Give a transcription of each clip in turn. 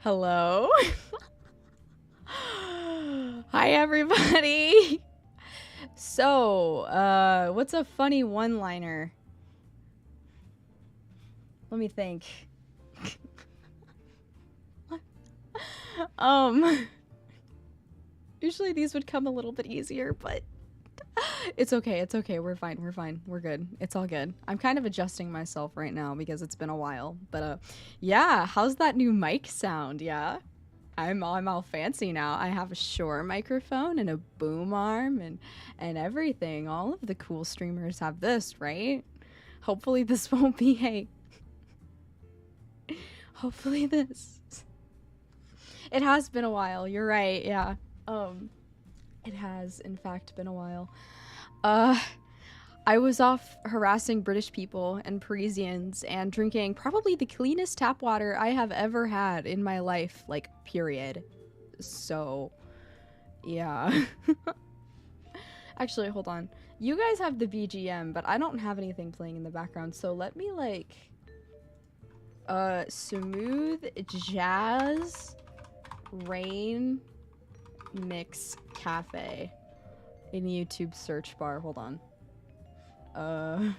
Hello. Hi, everybody. So, what's a funny one-liner? Let me think. Usually these would come a little bit easier, but it's okay. It's okay. We're fine. We're fine. We're good. It's all good. I'm kind of adjusting myself right now because it's been a while. But yeah, how's that new mic sound? Yeah. I'm all fancy now. I have a Shure microphone and a boom arm and everything. All of the cool streamers have this, right? Hopefully this won't be hopefully this. It has been a while. You're right. Yeah. It has in fact been a while. I was off harassing British people and Parisians and drinking probably the cleanest tap water I have ever had in my life, like, period. So, yeah. Actually, hold on. You guys have the BGM, but I don't have anything playing in the background, so let me, like, smooth jazz rain mix cafe in YouTube search bar. Hold on. I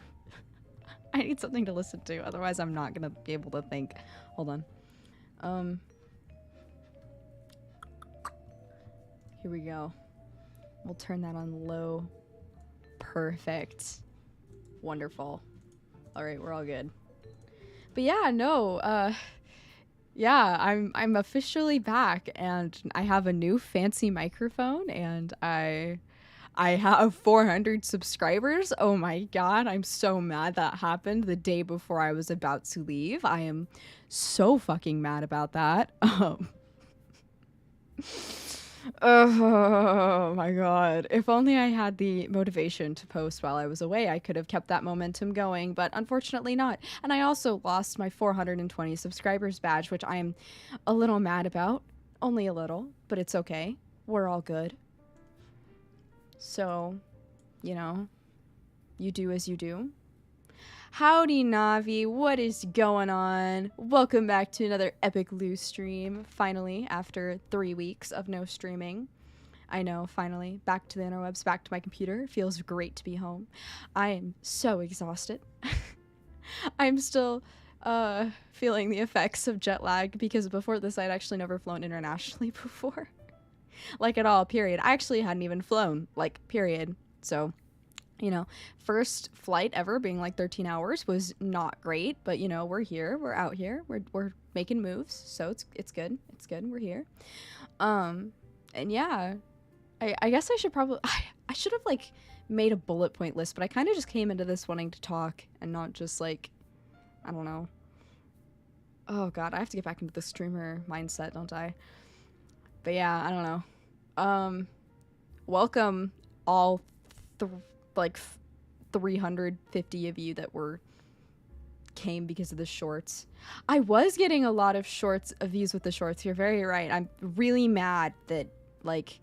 need something to listen to, otherwise I'm not gonna be able to think. Hold on. Here we go. We'll turn that on low. Perfect. Wonderful. Alright, we're all good. But yeah, no, yeah, I'm officially back, and I have a new fancy microphone, and I have 400 subscribers. Oh my god, I'm so mad that happened the day before I was about to leave. I am so fucking mad about that. Oh my god. If only I had the motivation to post while I was away, I could have kept that momentum going, but unfortunately not. And I also lost my 420 subscribers badge, which I am a little mad about. Only a little, but it's okay. We're all good. So, you know, you do as you do. Howdy, Navi. What is going on? Welcome back to another Epic Lou stream. Finally, after 3 weeks of no streaming. I know, finally. Back to the interwebs, back to my computer. It feels great to be home. I am so exhausted. I'm still feeling the effects of jet lag because before this, I'd actually never flown internationally before. Like, at all, period. I actually hadn't even flown, like, period. So, you know, first flight ever being like 13 hours was not great, but, you know, we're here, we're out here, we're making moves, so it's good, we're here. And yeah, I guess I should probably, I should have, like, made a bullet point list, but I kind of just came into this wanting to talk and not just, like, I don't know. Oh god, I have to get back into the streamer mindset, don't I? But yeah, I don't know. Welcome all 350 of you that came because of the shorts. I was getting a lot of shorts of views with the shorts. You're very right. I'm really mad that, like,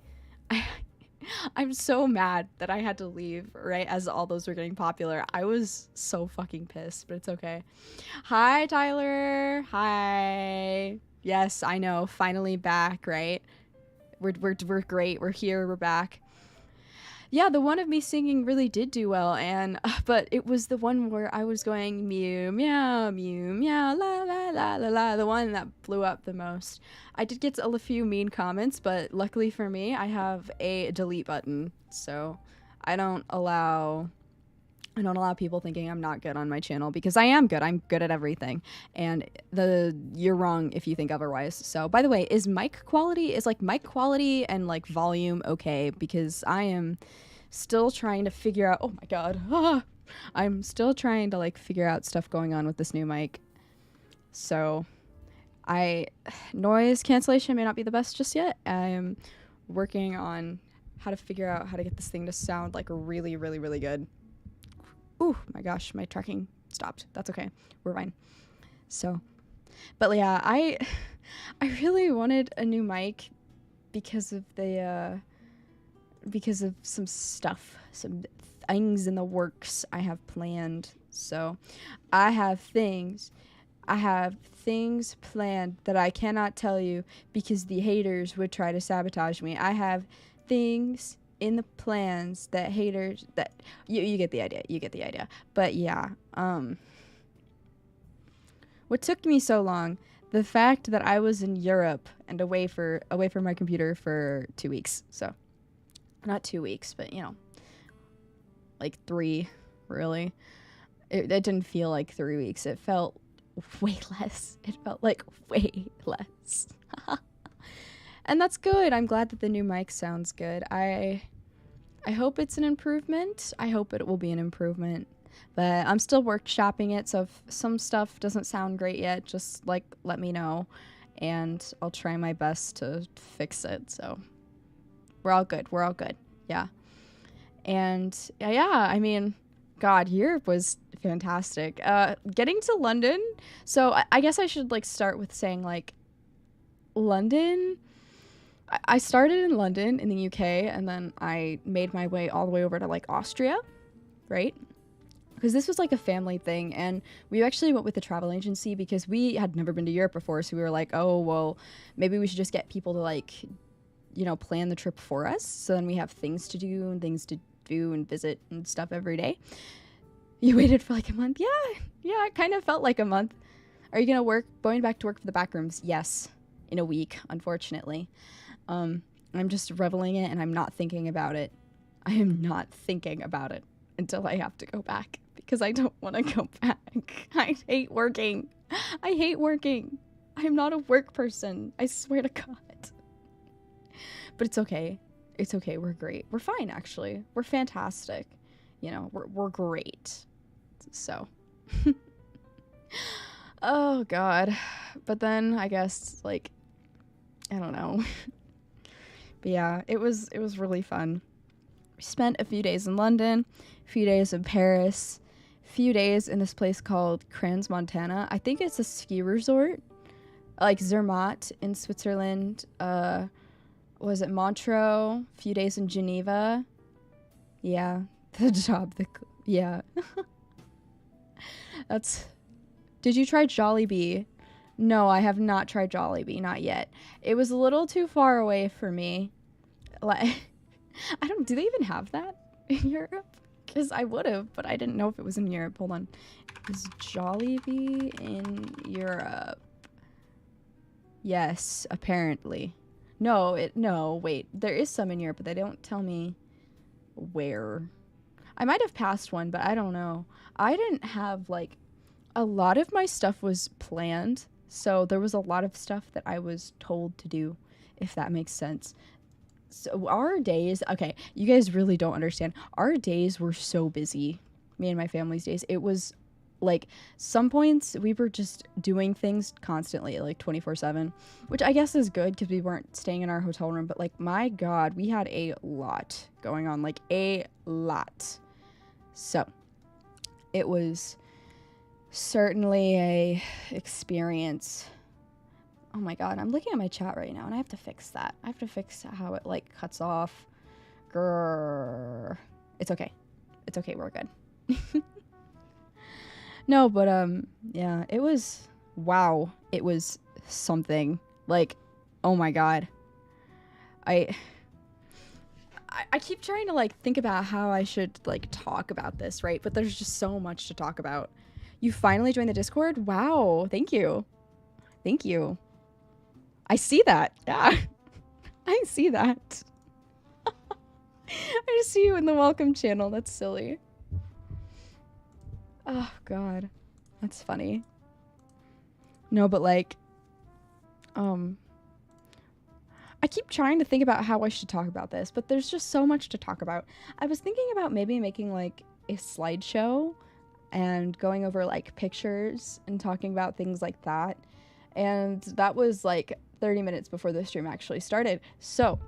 I'm so mad that I had to leave right as all those were getting popular. I was so fucking pissed, but it's okay. Hi, Tyler. Hi. Yes, I know. Finally back, right? We're great. We're here. We're back. Yeah, the one of me singing really did do well, and but it was the one where I was going mew meow mew meow la la la la la, the one that blew up the most. I did get a few mean comments, but luckily for me, I have a delete button, so I don't allow people thinking I'm not good on my channel, because I am good. I'm good at everything, and you're wrong if you think otherwise. So, by the way, is mic quality and like volume okay? Because I am still trying to figure out. Oh my god, I'm still trying to, like, figure out stuff going on with this new mic. So, noise cancellation may not be the best just yet. I am working on how to figure out how to get this thing to sound like really, really, really good. Oh my gosh, my tracking stopped. That's okay. We're fine. So, but yeah, I really wanted a new mic because of some stuff, some things in the works I have planned. So, I have things I have things planned that I cannot tell you because the haters would try to sabotage me. I have things in the plans that haters that you get the idea. You get the idea. But yeah, what took me so long, the fact that I was in Europe and away from my computer for 2 weeks. So, not 2 weeks, but like 3 really. It didn't feel like 3 weeks. It felt way less. It felt like way less. And that's good. I'm glad that the new mic sounds good. I hope it's an improvement. I hope it will be an improvement. But I'm still workshopping it, so if some stuff doesn't sound great yet, just like let me know and I'll try my best to fix it. So we're all good. We're all good. Yeah. And yeah, I mean, God, Europe was fantastic. Getting to London. So I guess I should like start with saying like London. I started in London in the UK, and then I made my way all the way over to like Austria, right? Because this was like a family thing, and we actually went with a travel agency because we had never been to Europe before, so we were like, oh, well, maybe we should just get people to like, plan the trip for us, so then we have things to do and visit and stuff every day. You waited for like a month? Yeah, it kind of felt like a month. Are you going back to work for the back rooms? Yes, in a week, unfortunately. I'm just reveling it, and I'm not thinking about it. I am not thinking about it until I have to go back, because I don't want to go back. I hate working. I'm not a work person. I swear to God. But it's okay. It's okay. We're great. We're fine, actually. We're fantastic. We're great. So. Oh, God. But then, I guess, like, I don't know. But yeah, it was really fun. We spent a few days in London, a few days in Paris, a few days in this place called Crans, Montana. I think it's a ski resort, like Zermatt in Switzerland. Was it Montreux? A few days in Geneva. Yeah, yeah. Did you try Jollibee? No, I have not tried Jollibee, not yet. It was a little too far away for me. Like, do they even have that in Europe? Because I would have, but I didn't know if it was in Europe. Hold on. Is Jollibee in Europe? Yes, apparently. No, wait. There is some in Europe, but they don't tell me where. I might have passed one, but I don't know. I didn't have, like, a lot of my stuff was planned, so there was a lot of stuff that I was told to do, if that makes sense. So our days, okay, you guys really don't understand. Our days were so busy, me and my family's days. It was like some points we were just doing things constantly, like 24/7, which I guess is good because we weren't staying in our hotel room. But like, my God, we had a lot going on, like a lot. So it was certainly a experience. Oh my God, I'm looking at my chat right now and I have to fix that. I have to fix how it like cuts off. Grrr. It's okay. It's okay. We're good. No, but yeah, it was, wow. It was something. Like, oh my God. I keep trying to like think about how I should like talk about this, right? But there's just so much to talk about. You finally joined the Discord? Wow. Thank you. Thank you. I see that. Yeah. I see that. I see you in the welcome channel. That's silly. Oh, God. That's funny. No, but like, I keep trying to think about how I should talk about this, but there's just so much to talk about. I was thinking about maybe making like a slideshow and going over like pictures and talking about things like that. And that was like 30 minutes before the stream actually started. So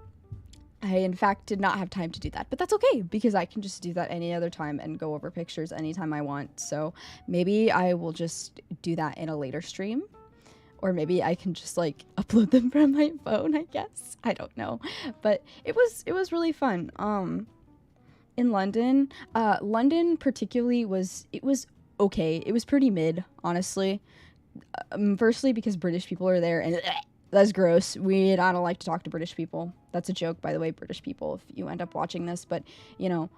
I, in fact, did not have time to do that, but that's okay because I can just do that any other time and go over pictures anytime I want. So maybe I will just do that in a later stream, or maybe I can just like upload them from my phone, I guess. I don't know, but it was really fun. In London, London particularly was okay. It was pretty mid, honestly. Firstly, because British people are there, and that's gross. I don't like to talk to British people. That's a joke, by the way, British people, if you end up watching this. But, you know,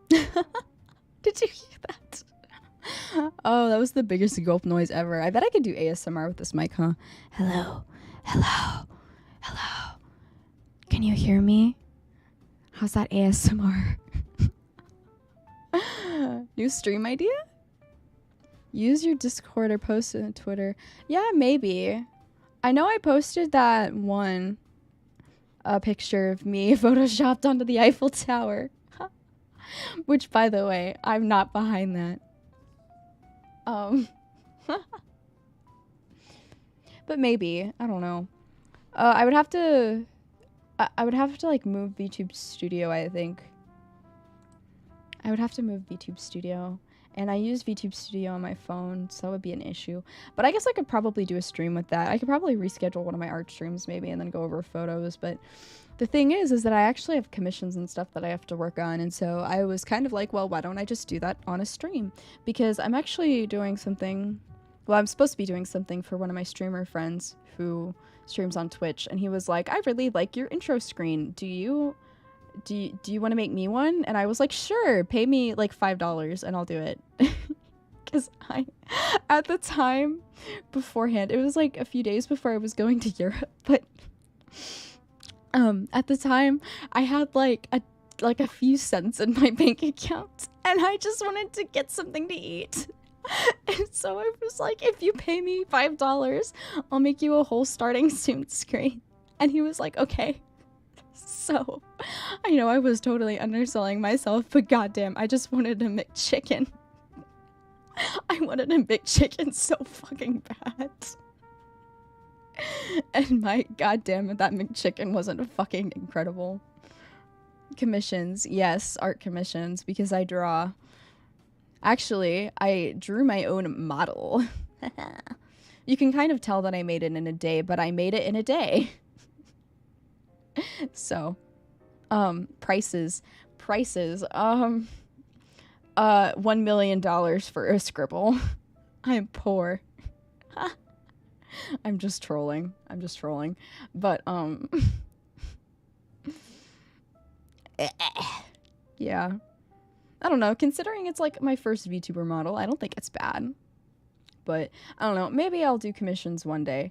did you hear that? Oh, that was the biggest gulp noise ever. I bet I could do ASMR with this mic, huh? Hello, hello, hello. Can you hear me? How's that ASMR? New stream idea? Use your Discord or post it on Twitter. Yeah, maybe. I know I posted that one picture of me photoshopped onto the Eiffel Tower. Which, by the way, I'm not behind that. But maybe. I don't know. I would have to... I would have to, like, move VTube Studio, I think. I would have to move VTube Studio. And I use VTube Studio on my phone, so that would be an issue. But I guess I could probably do a stream with that. I could probably reschedule one of my art streams, maybe, and then go over photos. But the thing is that I actually have commissions and stuff that I have to work on. And so I was kind of like, well, why don't I just do that on a stream? Because I'm actually doing something... Well, I'm supposed to be doing something for one of my streamer friends who streams on Twitch. And he was like, I really like your intro screen. Do you want to make me one? And I was like, sure, pay me like $5 and I'll do it. Because at the time beforehand, it was like a few days before I was going to Europe, but at the time I had like a few cents in my bank account and I just wanted to get something to eat. And so I was like, if you pay me $5, I'll make you a whole starting soon screen. And he was like, okay. So, I know I was totally underselling myself, but goddamn, I just wanted a McChicken. I wanted a McChicken so fucking bad. And my goddamn, that McChicken wasn't fucking incredible. Commissions, yes, art commissions, because I draw. Actually, I drew my own model. You can kind of tell that I made it in a day, but I made it in a day. So, prices, $1 million for a scribble. I'm poor. I'm just trolling. But, yeah. I don't know, considering it's like my first VTuber model, I don't think it's bad. But, I don't know, maybe I'll do commissions one day.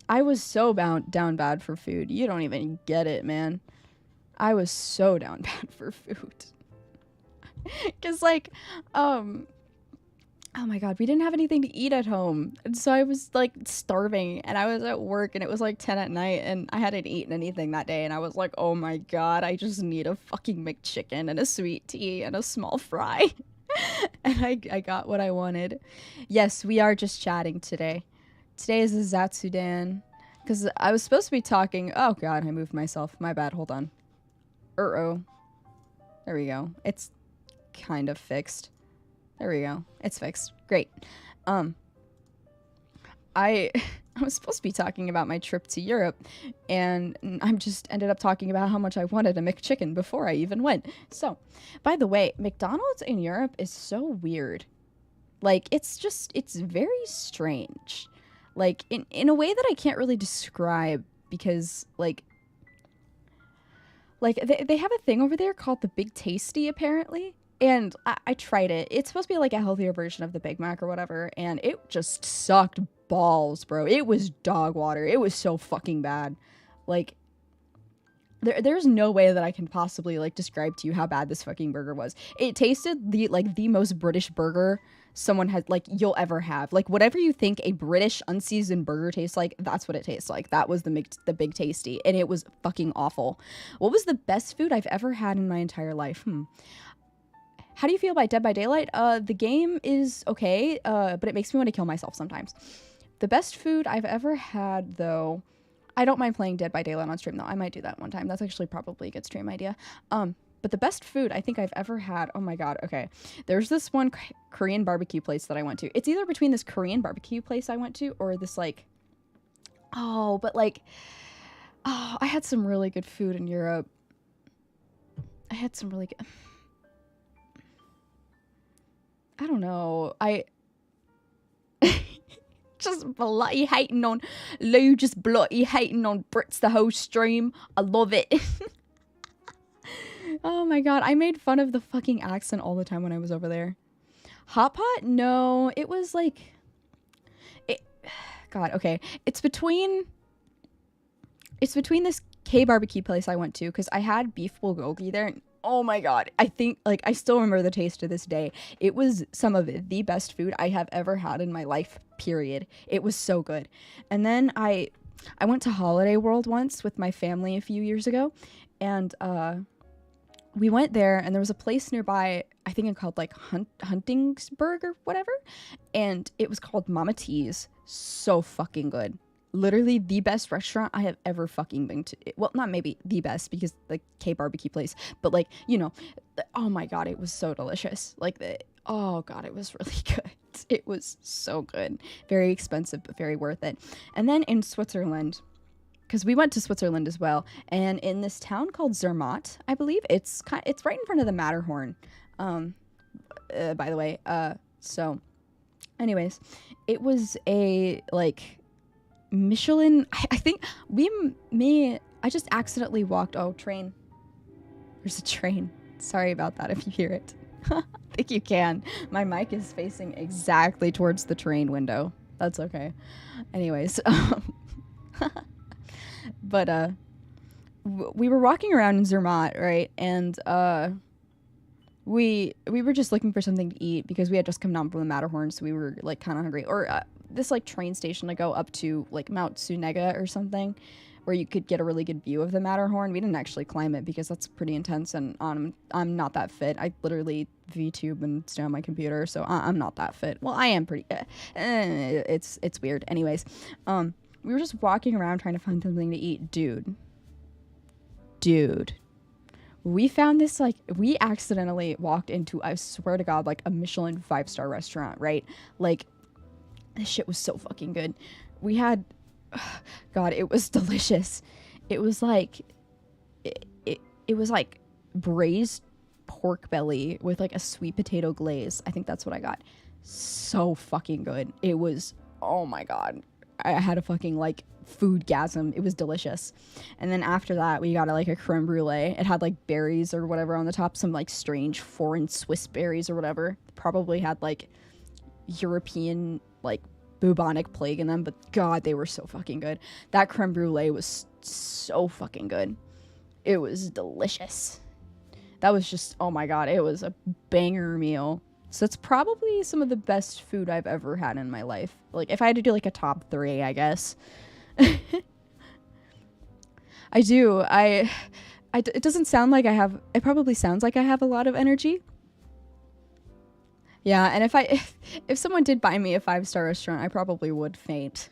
I was so down bad for food. You don't even get it, man. I was so down bad for food. Cause like, oh my god, we didn't have anything to eat at home. And so I was like starving and I was at work and it was like 10 at night and I hadn't eaten anything that day. And I was like, oh my god, I just need a fucking McChicken and a sweet tea and a small fry. And I got what I wanted. Yes, we are just chatting today. Today is a Zatsu Dan. Because I was supposed to be talking... Oh, God, I moved myself. My bad. Hold on. There we go. It's kind of fixed. There we go. It's fixed. Great. I was supposed to be talking about my trip to Europe, and I just ended up talking about how much I wanted a McChicken before I even went. So, by the way, McDonald's in Europe is so weird. Like, it's very strange. Like, in a way that I can't really describe, because, like they have a thing over there called the Big Tasty, apparently. And I tried it. It's supposed to be, like, a healthier version of the Big Mac or whatever, and it just sucked balls, bro. It was dog water. It was so fucking bad. Like, there's no way that I can possibly, like, describe to you how bad this fucking burger was. It tasted the most British burger someone has, like, you'll ever have. Like, whatever you think a British unseasoned burger tastes like, that's what it tastes like. That was the Big Tasty, and it was fucking awful. What was the best food I've ever had in my entire life? How do you feel about Dead by Daylight? The game is okay, but it makes me want to kill myself sometimes. The best food I've ever had, though, I don't mind playing Dead by Daylight on stream, though. I might do that one time. That's actually probably a good stream idea. But the best food I think I've ever had, oh my god, okay. There's this one Korean barbecue place that I went to. It's either between this Korean barbecue place I went to or this, like, I had some really good food in Europe. I had some really good... I don't know. I just bloody hating on Lou, just bloody hating on Brits the whole stream. I love it. Oh my god, I made fun of the fucking accent all the time when I was over there. Hot pot? No, it was like it. God, okay. It's between this K barbecue place I went to because I had beef bulgogi there. And oh my god, I think like I still remember the taste to this day. It was some of the best food I have ever had in my life. Period. It was so good. And then I went to Holiday World once with my family a few years ago, and we went there, and there was a place nearby, I think it called like Huntingsburg or whatever, and it was called Mama T's. So fucking good. Literally the best restaurant I have ever fucking been to. Well, not maybe the best because the K barbecue place, but like, you know, oh my god, it was so delicious. Like oh god, it was really good. It was so good. Very expensive, but very worth it. And then in Switzerland, because we went to Switzerland as well, and in this town called Zermatt, I believe it's right in front of the Matterhorn. By the way, so, anyways, it was a like Michelin. I think I just accidentally walked. Oh, train. There's a train. Sorry about that if you hear it. I think you can. My mic is facing exactly towards the train window. That's okay. Anyways, but we were walking around in Zermatt, right? And we were just looking for something to eat because we had just come down from the Matterhorn, so we were like kind of hungry. Or this like train station to go up to like Mount Sunega or something, where you could get a really good view of the Matterhorn. We didn't actually climb it because that's pretty intense, and I'm not that fit. I literally VTube and stay on my computer, so I'm not that fit. Well, I am pretty. It's weird. Anyways, we were just walking around trying to find something to eat, dude. We found this, like, we accidentally walked into, I swear to God, like a Michelin 5-star restaurant, right? Like, this shit was so fucking good. We had, God, it was delicious. It was like, it was like braised pork belly with like a sweet potato glaze. I think that's what I got. So fucking good. It was, oh my God. I had a fucking like foodgasm. It was delicious. And then after that, we got like a creme brulee. It had like berries or whatever on the top, some like strange foreign Swiss berries or whatever. Probably had like European like bubonic plague in them, but God, they were so fucking good. That creme brulee was so fucking good. It was delicious. That was just, oh my God, it was a banger meal. So it's probably some of the best food I've ever had in my life. Like, if I had to do like a top 3, I guess. I do. It doesn't sound like I have, it probably sounds like I have a lot of energy. Yeah, and if someone did buy me a 5-star restaurant, I probably would faint.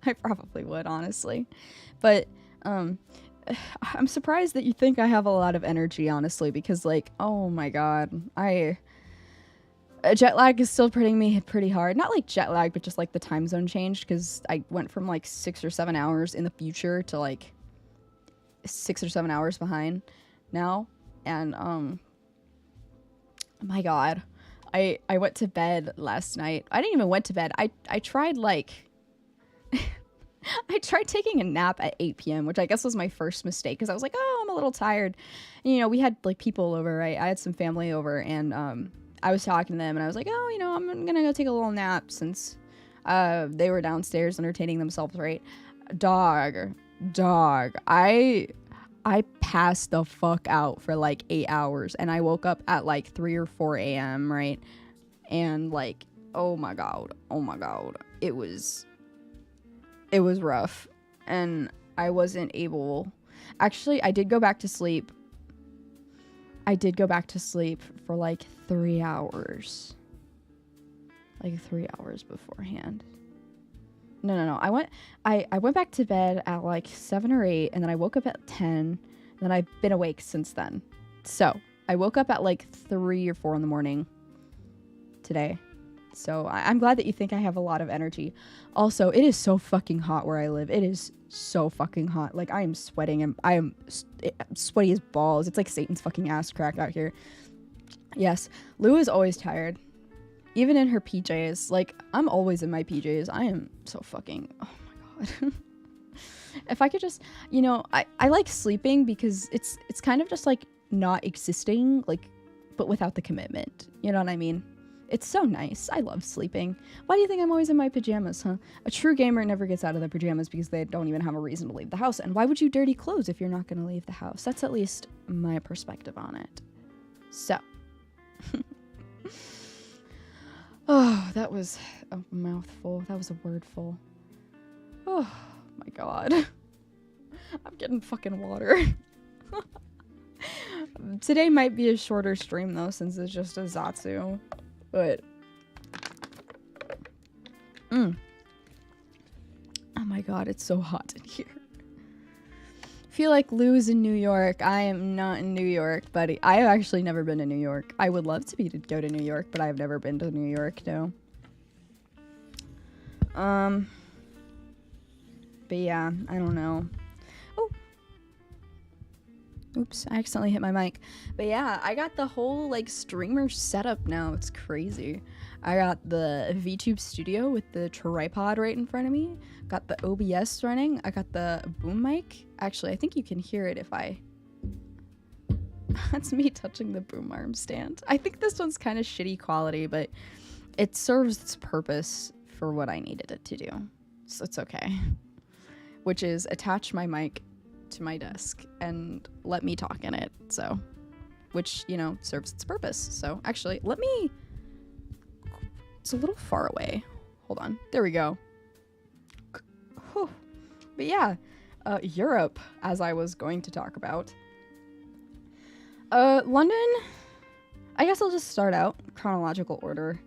I probably would, honestly. But, I'm surprised that you think I have a lot of energy, honestly, because, like, oh my God, jet lag is still hitting me pretty hard. Not like jet lag, but just like the time zone changed, because I went from like 6 or 7 hours in the future to like 6 or 7 hours behind now. And my God, I went to bed last night. I didn't even went to bed. I tried like I tried taking a nap at 8 p.m., which I guess was my first mistake, because I was like, oh, I'm a little tired. And, you know, we had like people over, right? I had some family over, and I was talking to them, and I was like, oh, you know, I'm gonna go take a little nap, since they were downstairs entertaining themselves, right? Dog, I passed the fuck out for like 8 hours, and I woke up at like 3 or 4 a.m., right? And like, oh my God, it was rough, and I wasn't able, actually, I did go back to sleep for like 3 hours. Like 3 hours beforehand. No. I went back to bed at like 7 or 8, and then I woke up at 10, and then I've been awake since then. So I woke up at like 3 or 4 in the morning today. So I'm glad that you think I have a lot of energy. Also, it is so fucking hot where I live. It is so fucking hot. Like, I am sweating, and I am sweaty as balls. It's like Satan's fucking ass crack out here. Yes, Lou is always tired. Even in her PJs. Like, I'm always in my PJs. I am so fucking... Oh my god. If I could just... You know, I like sleeping because it's kind of just, like, not existing, like, but without the commitment. You know what I mean? It's so nice. I love sleeping. Why do you think I'm always in my pajamas, huh? A true gamer never gets out of their pajamas because they don't even have a reason to leave the house. And why would you dirty clothes if you're not going to leave the house? That's at least my perspective on it. So. Oh, that was a mouthful. That was a wordful. Oh, my God. I'm getting fucking water. Today might be a shorter stream, though, since it's just a Zatsu. But... Oh my god, it's so hot in here. Feel like Lou's in New York. I am not in New York, buddy. I've actually never been to New York. I would love to go to New York, but I've never been to New York, no. But yeah, I don't know. Oh. Oops, I accidentally hit my mic. But yeah, I got the whole, like, streamer setup now. It's crazy. I got the VTube Studio with the tripod right in front of me. Got the OBS running. I got the boom mic. Actually, I think you can hear it if I... That's me touching the boom arm stand. I think this one's kind of shitty quality, but it serves its purpose for what I needed it to do. So it's okay. Which is attach my mic to my desk and let me talk in it. So, which, you know, serves its purpose. So actually, let me... It's a little far away. Hold on. There we go. Whew. But yeah, Europe, as I was going to talk about. London, I guess I'll just start out chronological order.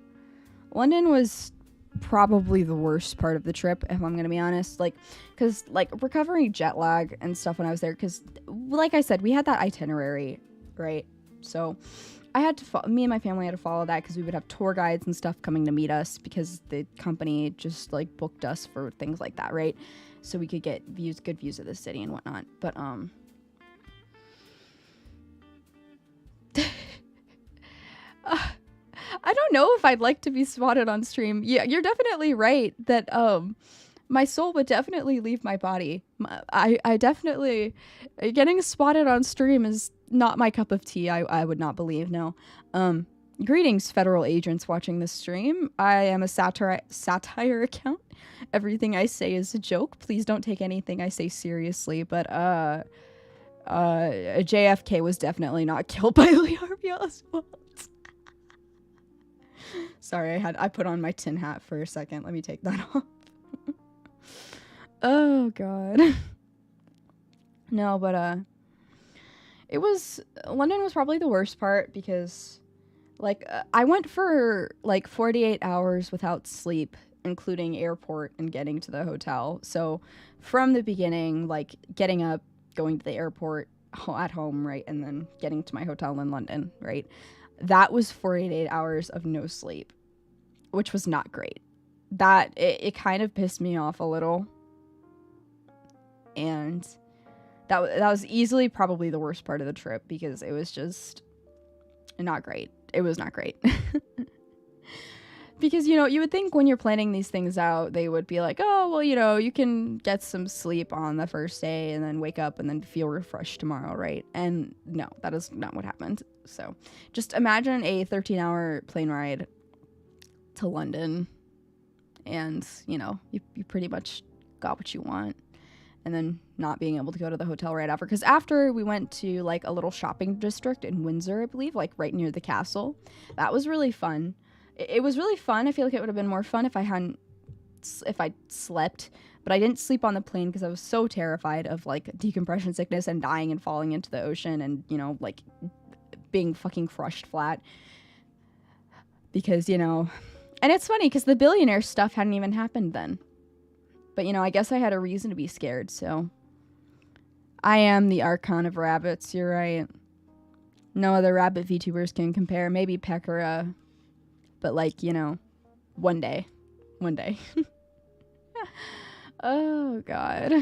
London was probably the worst part of the trip, if I'm gonna be honest. Like, because, like, recovering jet lag and stuff when I was there, because, like I said, we had that itinerary, right? So I had to me and my family had to follow that because we would have tour guides and stuff coming to meet us because the company just, like, booked us for things like that, right? So we could get good views of the city and whatnot. But I don't know if I'd like to be spotted on stream. Yeah, you're definitely right that my soul would definitely leave my body. I definitely... Getting spotted on stream is not my cup of tea, I would not believe, no. Greetings, federal agents watching this stream. I am a satire account. Everything I say is a joke. Please don't take anything I say seriously, but JFK was definitely not killed by Lee Harvey Oswald. Sorry, I put on my tin hat for a second. Let me take that off. Oh god. No, but London was probably the worst part because, like, I went for like 48 hours without sleep, including airport and getting to the hotel. So from the beginning, like, getting up, going to the airport at home, right, and then getting to my hotel in London, right, that was 48 hours of no sleep, which was not great. That it kind of pissed me off a little, and that was easily probably the worst part of the trip because it was just not great. It was not great. Because, you know, you would think when you're planning these things out, they would be like, oh, well, you know, you can get some sleep on the first day and then wake up and then feel refreshed tomorrow, right? And no, that is not what happened. So just imagine a 13-hour plane ride to London and, you know, you pretty much got what you want. And then not being able to go to the hotel right after. Because after we went to, like, a little shopping district in Windsor, I believe, like, right near the castle. That was really fun. It was really fun. I feel like it would have been more fun if I slept. But I didn't sleep on the plane because I was so terrified of, like, decompression sickness and dying and falling into the ocean and, you know, like, being fucking crushed flat. Because, you know... And it's funny because the billionaire stuff hadn't even happened then. But, you know, I guess I had a reason to be scared, so... I am the Archon of rabbits, you're right. No other rabbit VTubers can compare. Maybe Pekora. But, like, you know, one day. One day. Oh, God.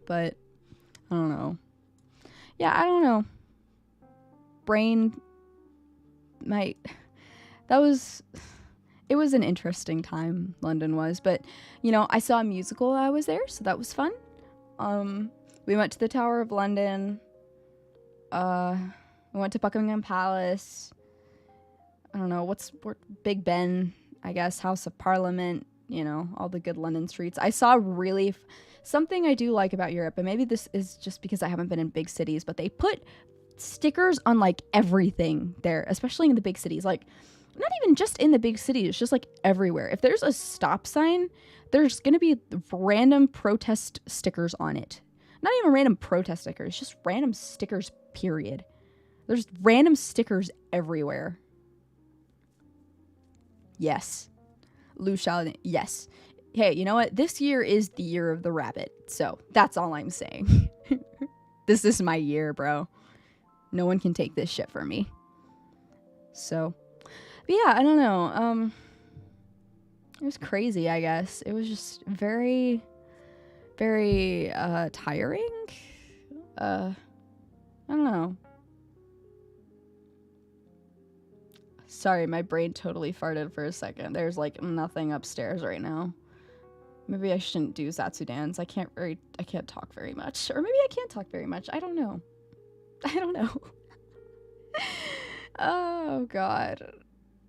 But, I don't know. Yeah, I don't know. Brain it was an interesting time, London was, but you know, I saw a musical while I was there, so that was fun. We went to the Tower of London. We went to Buckingham Palace. I don't know, Big Ben, I guess, House of Parliament, you know, all the good London streets. I saw something I do like about Europe, and maybe this is just because I haven't been in big cities, but they put stickers on like everything there, especially in the big cities. Like, not even just in the big cities, just like everywhere. If there's a stop sign, there's gonna be random protest stickers on it. Not even random protest stickers, just random stickers, period. There's random stickers everywhere. Yes. Lucia, yes. Hey, you know what? This year is the year of the rabbit. So that's all I'm saying. This is my year, bro. No one can take this shit from me. So, but yeah, I don't know. It was crazy, I guess. It was just very, very tiring. I don't know. Sorry, my brain totally farted for a second. There's like nothing upstairs right now. Maybe I shouldn't do Zatsu dance. I can't talk very much. Or maybe I can't talk very much. I don't know. Oh god.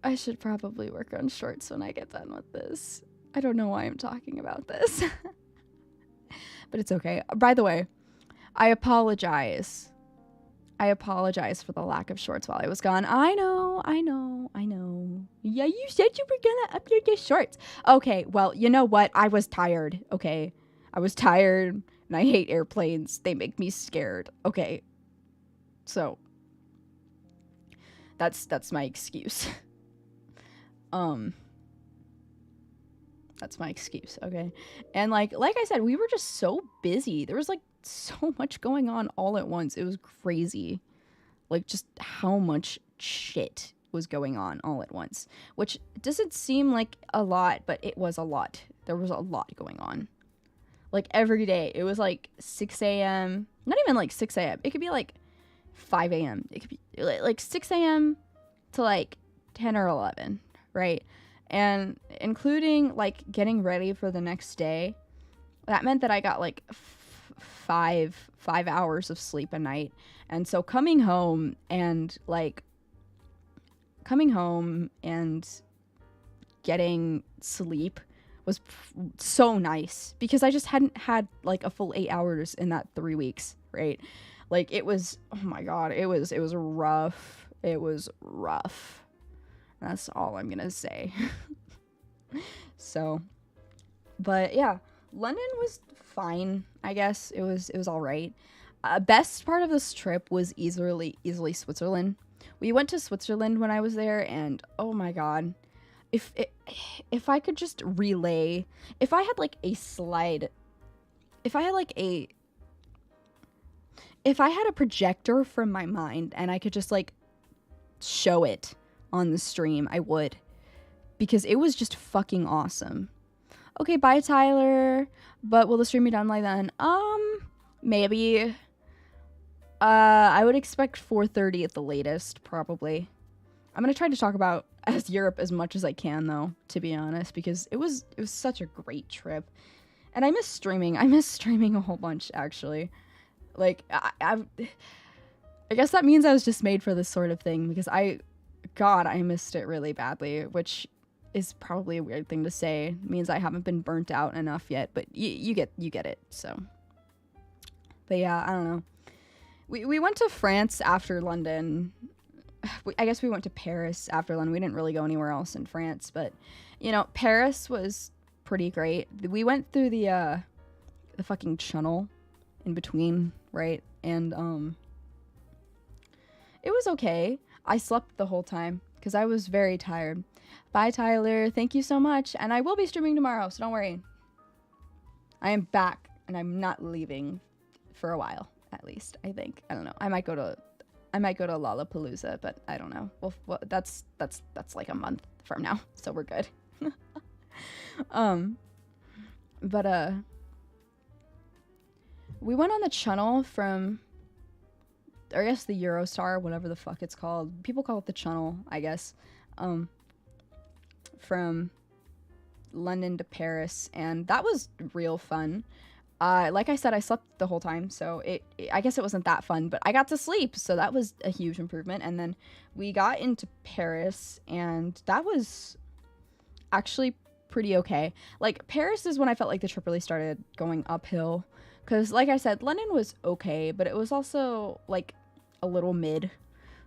I should probably work on shorts when I get done with this. I don't know why I'm talking about this. But it's okay. By the way, I apologize. I apologize for the lack of shorts while I was gone. I know. Yeah, you said you were gonna upload your shorts. Okay, well, you know what? I was tired, okay? I was tired, and I hate airplanes. They make me scared. Okay. So, that's my excuse. That's my excuse, okay? And like I said, we were just so busy. There was like so much going on all at once. It was crazy. Like just how much shit was going on all at once, which doesn't seem like a lot, but it was a lot. There was a lot going on. Like every day, it was like 6 a.m. Not even like 6 a.m. It could be like 5 a.m. It could be like 6 a.m. to like 10 or 11, right? And including like getting ready for the next day, that meant that I got like 5 hours of sleep a night. And so coming home and getting sleep was so nice, because I just hadn't had like a full 8 hours in that 3 weeks, right? Like it was, oh my god, it was rough. It was rough. That's all I'm gonna say. So, but yeah, London was fine, I guess. It was all right. Best part of this trip was easily Switzerland. We went to Switzerland when I was there, and oh my god, if I could just relay, if I had like a slide, if I had a projector from my mind and I could just like show it on the stream, I would, because it was just fucking awesome. Okay, bye Tyler. But will the stream be done by then? Maybe. I would expect 4:30 at the latest, probably. I'm gonna try to talk about Europe as much as I can, though, to be honest, because it was such a great trip, and I miss streaming. I miss streaming a whole bunch, actually. Like, I guess that means I was just made for this sort of thing, because I missed it really badly, which is probably a weird thing to say. It means I haven't been burnt out enough yet, but you get it, so. But yeah, I don't know. We went to France after London. I guess we went to Paris after London. We didn't really go anywhere else in France, but, you know, Paris was pretty great. We went through the fucking channel in between, right? And, it was okay. I slept the whole time because I was very tired. Bye, Tyler. Thank you so much. And I will be streaming tomorrow, so don't worry. I am back, and I'm not leaving for a while, at least, I think. I don't know. I might go to Lollapalooza, but I don't know. Well, that's like a month from now, so we're good. But we went on the channel from or I guess the Eurostar, whatever the fuck it's called. People call it the Channel, I guess. From London to Paris, and that was real fun. Like I said, I slept the whole time, so I guess it wasn't that fun, but I got to sleep, so that was a huge improvement. And then we got into Paris, and that was actually pretty okay. Like, Paris is when I felt like the trip really started going uphill, because like I said, London was okay, but it was also like a little mid.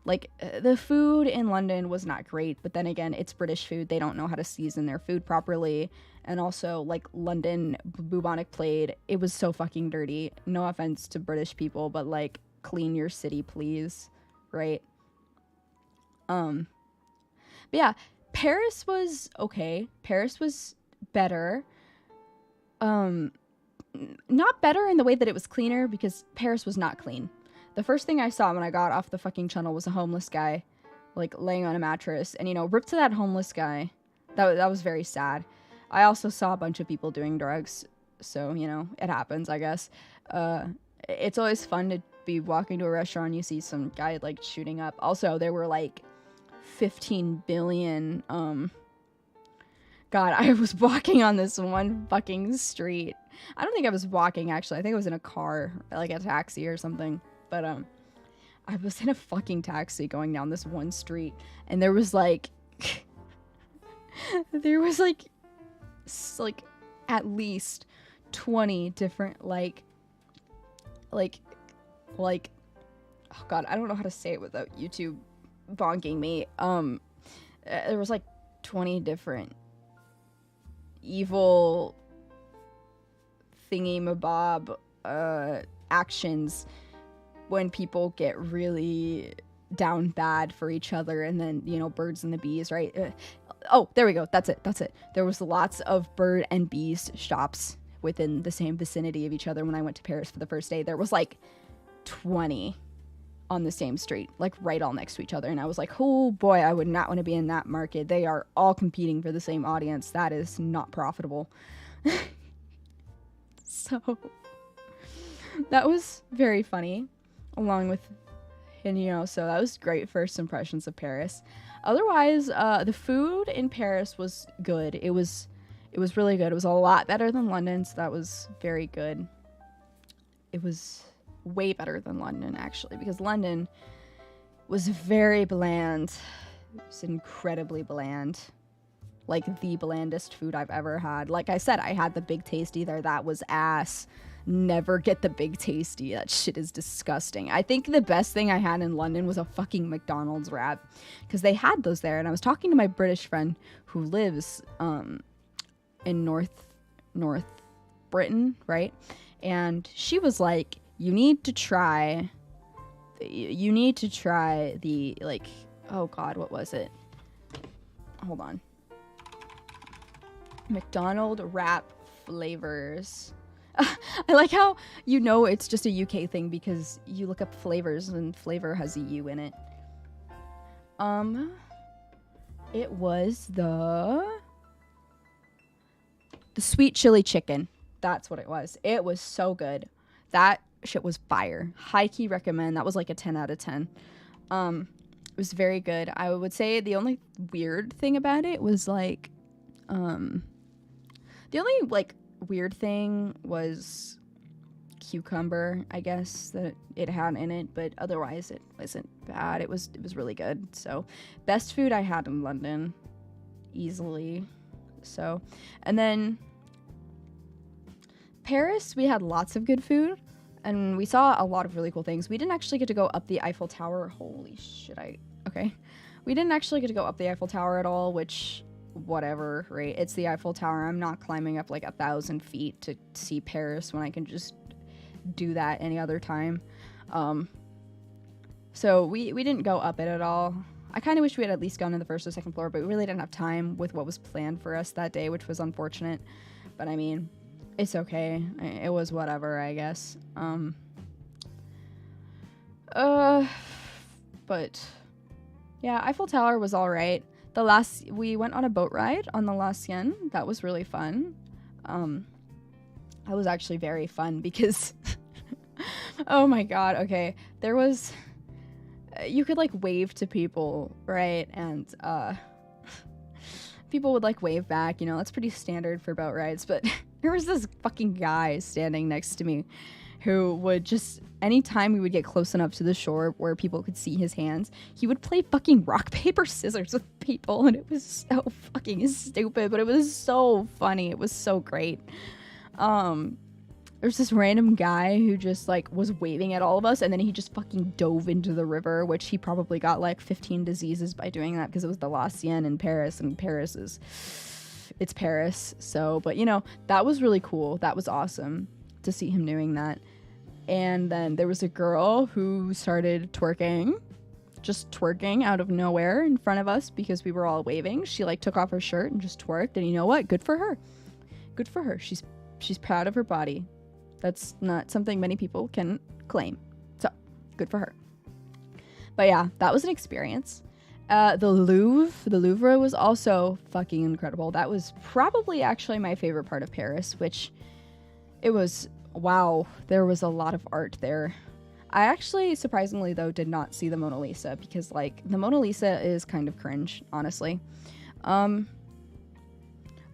Like, the food in London was not great, but then again, it's British food. They don't know how to season their food properly. And also, like, London bubonic plague, it was so fucking dirty. No offense to British people, but, like, clean your city, please. Right? But yeah, Paris was okay. Paris was better. Not better in the way that it was cleaner, because Paris was not clean. The first thing I saw when I got off the fucking tunnel was a homeless guy, like, laying on a mattress. And, you know, rip to that homeless guy. That was very sad. I also saw a bunch of people doing drugs. So, you know, it happens, I guess. It's always fun to be walking to a restaurant and you see some guy, like, shooting up. Also, there were, like, 15 billion, God, I was walking on this one fucking street. I don't think I was walking, actually. I think I was in a car, like a taxi or something. But, I was in a fucking taxi going down this one street, and there was, like, at least 20 different, like, oh God, I don't know how to say it without YouTube bonking me. There was, like, 20 different evil thingy-mabob, actions when people get really down bad for each other, and then, you know, birds and the bees, right? Oh, there we go. That's it. There was lots of bird and bees shops within the same vicinity of each other when I went to Paris for the first day. There was like 20 on the same street, like right all next to each other. And I was like, oh boy, I would not want to be in that market. They are all competing for the same audience. That is not profitable. So that was very funny. Along with, and you know, so that was great first impressions of Paris. Otherwise, the food in Paris was good. It was really good. It was a lot better than London, so that was very good. It was way better than London, actually, because London was very bland. It was incredibly bland. Like, the blandest food I've ever had. Like I said, I had the Big Tasty there. That was ass. Never get the Big Tasty. That shit is disgusting. I think the best thing I had in London was a fucking McDonald's wrap, because they had those there. And I was talking to my British friend who lives in North Britain, right? And she was like, you need to try the, like, oh God, what was it? Hold on. McDonald's wrap flavors. I like how, you know, it's just a UK thing because you look up flavors and flavor has a U in it. It was the sweet chili chicken. That's what it was. It was so good. That shit was fire. High key recommend. That was like a 10 out of 10. It was very good. I would say the only weird thing about it was like, the only like weird thing was cucumber, I guess, that it had in it, but otherwise it wasn't bad. It was really good. So, best food I had in London, easily. So, and then Paris, we had lots of good food, and we saw a lot of really cool things. We didn't actually get to go up the Eiffel Tower. Holy shit, okay. We didn't actually get to go up the Eiffel Tower at all, which, whatever, right? It's the Eiffel Tower. I'm not climbing up like 1,000 feet to see Paris when I can just do that any other time. So we didn't go up it at all. I kind of wish we had at least gone to the first or second floor, but we really didn't have time with what was planned for us that day, which was unfortunate. But I mean, it's okay. It was whatever, I guess. But yeah, Eiffel Tower was all right. We went on a boat ride on the La Seine. That was really fun. That was actually very fun because, oh my God. Okay. There was you could like wave to people, right? And people would like wave back, you know, that's pretty standard for boat rides. But there was this fucking guy standing next to me who would just, anytime we would get close enough to the shore where people could see his hands, he would play fucking rock, paper, scissors with people. And it was so fucking stupid, but it was so funny. It was so great. There's this random guy who just like was waving at all of us, and then he just fucking dove into the river, which he probably got like 15 diseases by doing that, because it was the La Seine in Paris, and it's Paris. So, but you know, that was really cool. That was awesome to see him doing that. And then there was a girl who started just twerking out of nowhere in front of us because we were all waving. She like took off her shirt and just twerked, and you know what? Good for her. Good for her. She's proud of her body. That's not something many people can claim. So, good for her. But yeah, that was an experience. The Louvre was also fucking incredible. That was probably actually my favorite part of Paris, which it was, wow, there was a lot of art there. I actually, surprisingly though, did not see the Mona Lisa, because like the Mona Lisa is kind of cringe, honestly.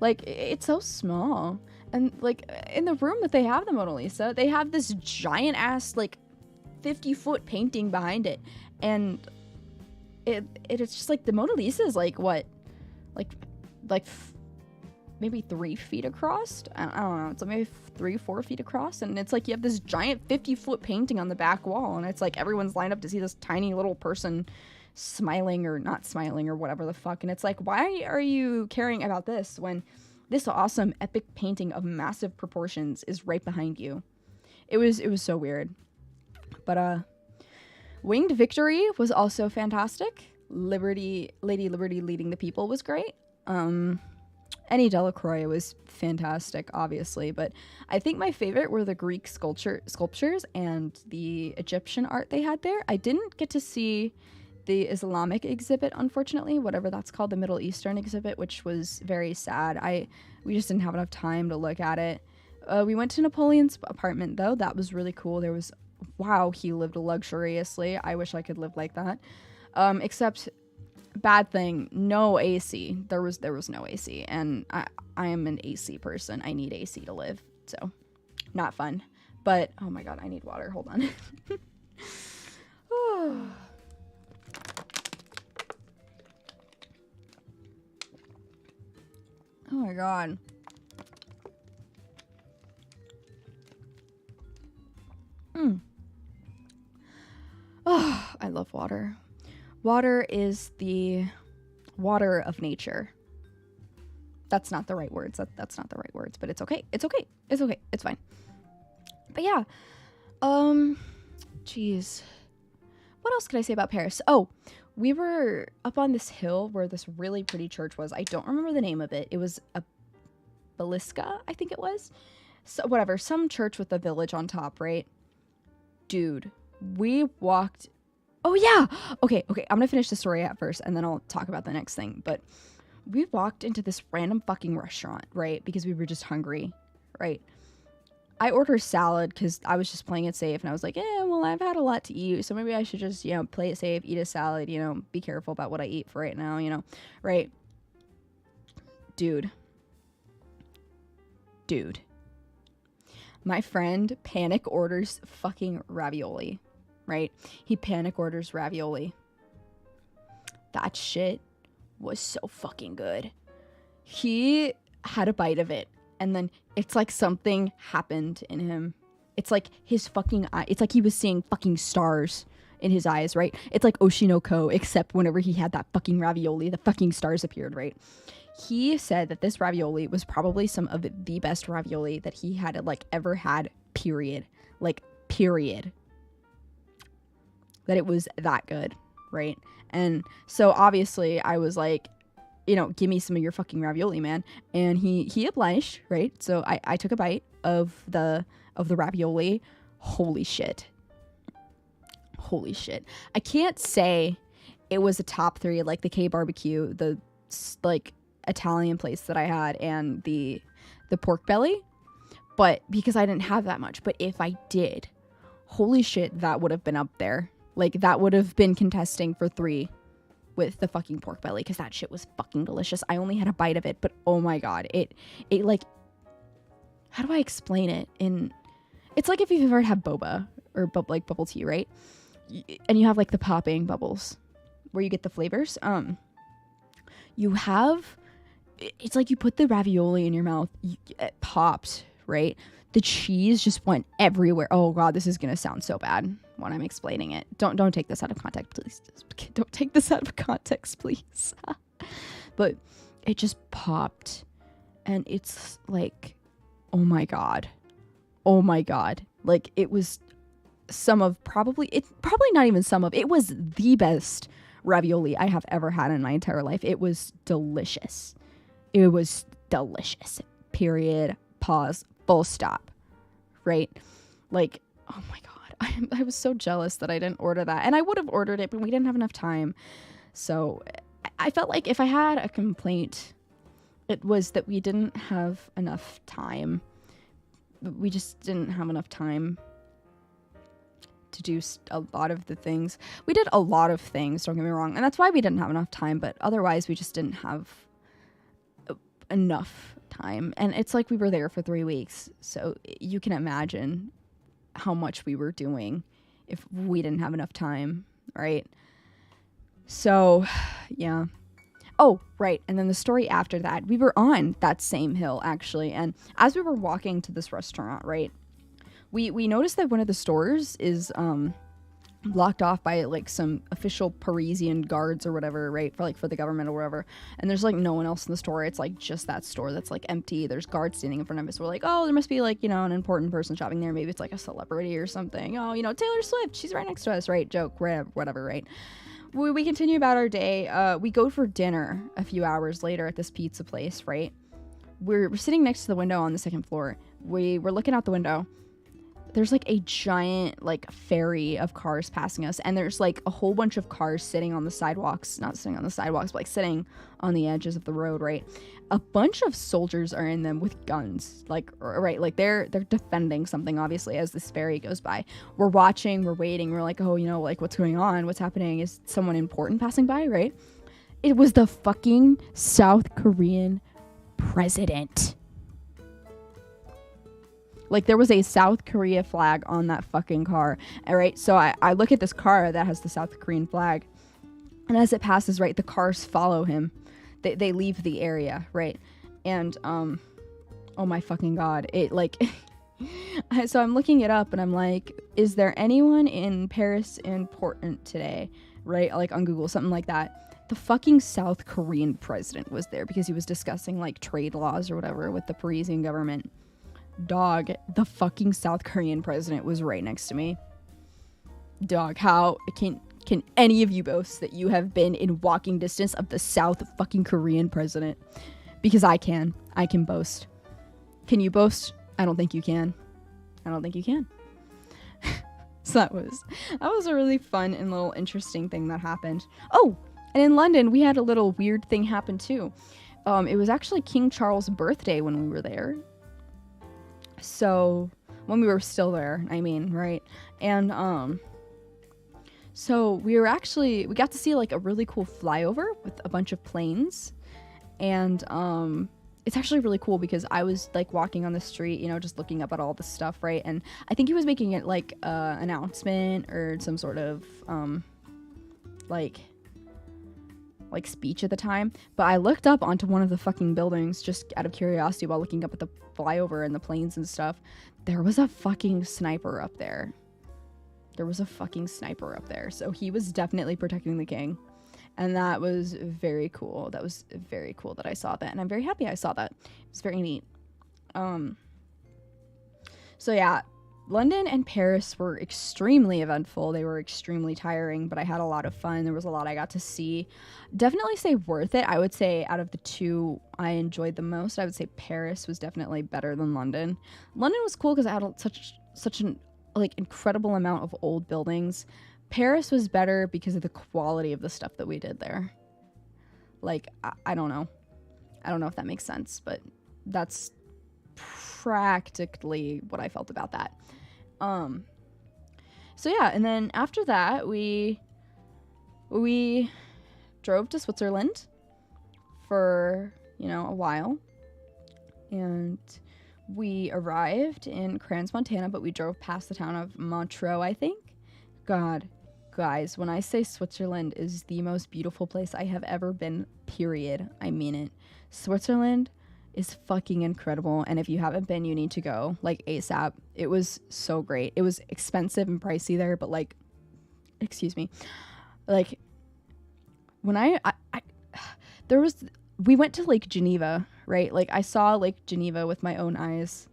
Like it's so small. And, like, in the room that they have the Mona Lisa, they have this giant-ass, like, 50-foot painting behind it. And it's just, like, the Mona Lisa is, like, what? Like maybe 3 feet across? I don't know. It's, like, maybe 3-4 feet across. And it's, like, you have this giant 50-foot painting on the back wall. And it's, like, everyone's lined up to see this tiny little person smiling or not smiling or whatever the fuck. And it's, like, why are you caring about this when this awesome epic painting of massive proportions is right behind you? It was so weird. But Winged Victory was also fantastic. Lady Liberty leading the people was great. Annie Delacroix was fantastic, obviously, but I think my favorite were the Greek sculptures and the Egyptian art they had there. I didn't get to see the Islamic exhibit, unfortunately, whatever that's called, the Middle Eastern exhibit, which was very sad. We just didn't have enough time to look at it. We went to Napoleon's apartment, though. That was really cool. There was, wow, he lived luxuriously. I wish I could live like that. Except, bad thing, no AC. There was no AC, and I am an AC person. I need AC to live, so not fun. But, oh my god, I need water. Hold on. Oh my god. Oh, I love water. Water is the water of nature. That's not the right words. That's not the right words, but it's okay. It's okay. It's okay. It's fine. But yeah. Jeez. What else could I say about Paris? Oh, we were up on this hill where this really pretty church was. I don't remember the name of it. It was a Balisca, I think it was. So whatever, some church with a village on top, right? Dude, we walked. Oh yeah. Okay. I'm gonna finish the story at first, and then I'll talk about the next thing. But we walked into this random fucking restaurant, right? Because we were just hungry, right? I ordered salad because I was just playing it safe, and I was like, well, I've had a lot to eat, so maybe I should just, play it safe, eat a salad, be careful about what I eat for right now, right? Dude. My friend panic orders fucking ravioli, right? He panic orders ravioli. That shit was so fucking good. He had a bite of it, and then it's like something happened in him. It's like his fucking eye. It's like he was seeing fucking stars in his eyes, right? It's like Oshinoko, except whenever he had that fucking ravioli, the fucking stars appeared, right? He said that this ravioli was probably some of the best ravioli that he had like ever had, period. Like, period. That it was that good, right? And so obviously I was like, give me some of your fucking ravioli, man. And he obliged, right? So I took a bite of the ravioli. Holy shit. I can't say it was a top 3, like the K barbecue, the like Italian place that I had, and the pork belly, but because I didn't have that much. But if I did, holy shit, that would have been up there. Like, that would have been contesting for 3 with the fucking pork belly, because that shit was fucking delicious. I only had a bite of it, but oh my god, it like, how do I explain it? It's like if you've ever had boba or like bubble tea, right? And you have like the popping bubbles where you get the flavors. You have, it's like you put the ravioli in your mouth, it popped, right? The cheese just went everywhere. Oh god, this is gonna sound so bad when I'm explaining it. Don't take this out of context, please. Don't take this out of context, please. But it just popped, and it's like, oh my god, like it was probably not even some of it was the best ravioli I have ever had in my entire life. It was delicious. Period. Pause. Full stop. Right? Like, oh my god. I was so jealous that I didn't order that. And I would have ordered it, but we didn't have enough time. So I felt like if I had a complaint, it was that we didn't have enough time. We just didn't have enough time to do a lot of the things. We did a lot of things, don't get me wrong. And that's why we didn't have enough time. But otherwise, we just didn't have enough time. And it's like we were there for 3 weeks. So you can imagine how much we were doing if we didn't have enough time, right? So, yeah. Oh, right. And then the story after that, we were on that same hill, actually. And as we were walking to this restaurant, right, we noticed that one of the stores is blocked off by like some official Parisian guards or whatever, right, for the government or whatever. And there's like no one else in the store. It's like just that store that's like empty. There's guards standing in front of us. We're like, oh, there must be like, you know, an important person shopping there. Maybe it's like a celebrity or something. Oh, you know, Taylor Swift, she's right next to us, right? Joke, whatever, right? We continue about our day. We go for dinner a few hours later at this pizza place, right? We're sitting next to the window on the second floor. We're looking out the window. There's like a giant like ferry of cars passing us, and there's like a whole bunch of cars sitting on the sidewalks, not sitting on the sidewalks, but like sitting on the edges of the road, right? A bunch of soldiers are in them with guns, like, right, like they're defending something, obviously, as this ferry goes by. We're watching, we're waiting, we're like, oh, you know, like what's going on, what's happening, is someone important passing by, right? It was the fucking South Korean president. Like, there was a South Korea flag on that fucking car. All right, so I look at this car that has the South Korean flag, and as it passes, right, the cars follow him. They leave the area, right? And, oh my fucking god. It, like, so I'm looking it up, and I'm like, is there anyone in Paris important today? Right? Like, on Google, something like that. The fucking South Korean president was there because he was discussing, like, trade laws or whatever with the Parisian government. Dog, the fucking South Korean president was right next to me. Dog, how can any of you boast that you have been in walking distance of the South fucking Korean president? Because I can boast. Can you boast? I don't think you can. So that was a really fun and little interesting thing that happened. Oh, and in London we had a little weird thing happen too. It was actually King Charles' birthday when we were there. So, when we were still there, I mean, right? And, so we got to see like a really cool flyover with a bunch of planes. And, it's actually really cool because I was like walking on the street, you know, just looking up at all this stuff, right? And I think he was making it like announcement or some sort of, like speech at the time. But I looked up onto one of the fucking buildings just out of curiosity while looking up at the flyover and the planes and stuff. There was a fucking sniper up there. So he was definitely protecting the king. And that was very cool. That I saw that. And I'm very happy I saw that. It was very neat. So yeah, London and Paris were extremely eventful. They were extremely tiring, but I had a lot of fun. There was a lot I got to see. Definitely say worth it. I would say out of the two I enjoyed the most, I would say Paris was definitely better than London. London was cool because I had such an like incredible amount of old buildings. Paris was better because of the quality of the stuff that we did there. Like, I don't know. I don't know if that makes sense, but that's practically what I felt about that. So yeah, and then after that, we drove to Switzerland for, you know, a while. And we arrived in Crans, Montana, but we drove past the town of Montreux, I think. God, guys, when I say Switzerland is the most beautiful place I have ever been, period, I mean it. Switzerland is fucking incredible, and if you haven't been, you need to go, like, ASAP. It was so great. It was expensive and pricey there, but, like, excuse me, like, when there was, we went to Lake Geneva, right? Like, I saw Lake Geneva with my own eyes,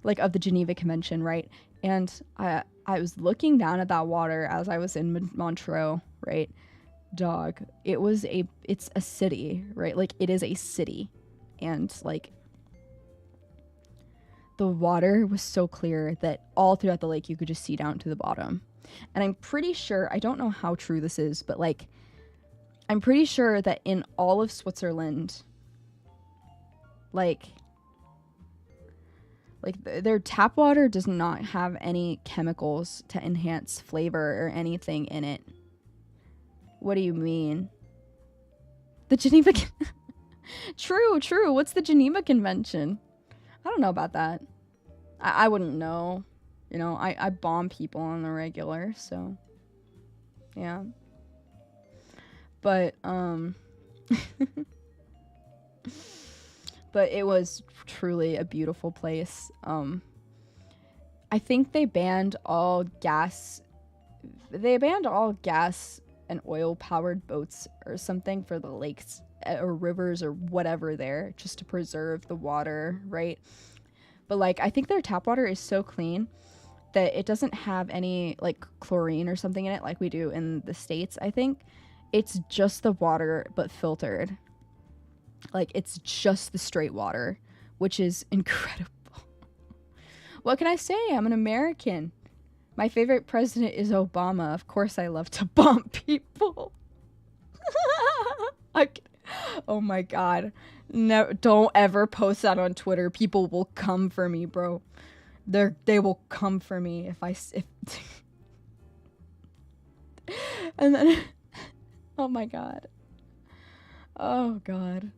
like, of the Geneva Convention, right? And I was looking down at that water as I was in Montreux, right? Dog, it's a city, right? Like, it is a city. And, like, the water was so clear that all throughout the lake you could just see down to the bottom. And I'm pretty sure, I don't know how true this is, but, like, I'm pretty sure that in all of Switzerland, like their tap water does not have any chemicals to enhance flavor or anything in it. What do you mean? The Geneva True. What's the Geneva Convention? I don't know about that. I wouldn't know. You know, I bomb people on the regular, so yeah. But but it was truly a beautiful place. I think they banned all gas and oil powered boats or something for the lakes or rivers or whatever there, just to preserve the water, right? But, like, I think their tap water is so clean that it doesn't have any, like, chlorine or something in it like we do in the States. I think it's just the water but filtered. Like, it's just the straight water, which is incredible. What can I say? I'm an American. My favorite president is Obama. Of course I love to bomb people. Oh my god. No, don't ever post that on Twitter. People will come for me, bro. They will come for me if and then oh my god. Oh god.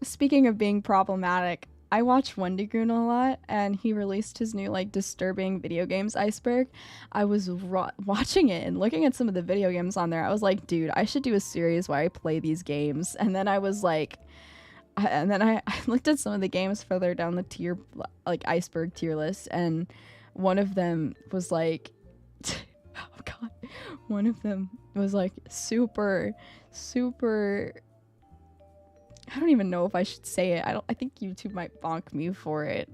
Speaking of being problematic, I watch Wendigoon a lot, and he released his new, like, disturbing video games Iceberg. I was watching it and looking at some of the video games on there. I was like, dude, I should do a series where I play these games. And then I was like, I looked at some of the games further down the tier, like, Iceberg tier list, and one of them was like, oh god, one of them was like super I don't even know if I should say it. I think YouTube might bonk me for it.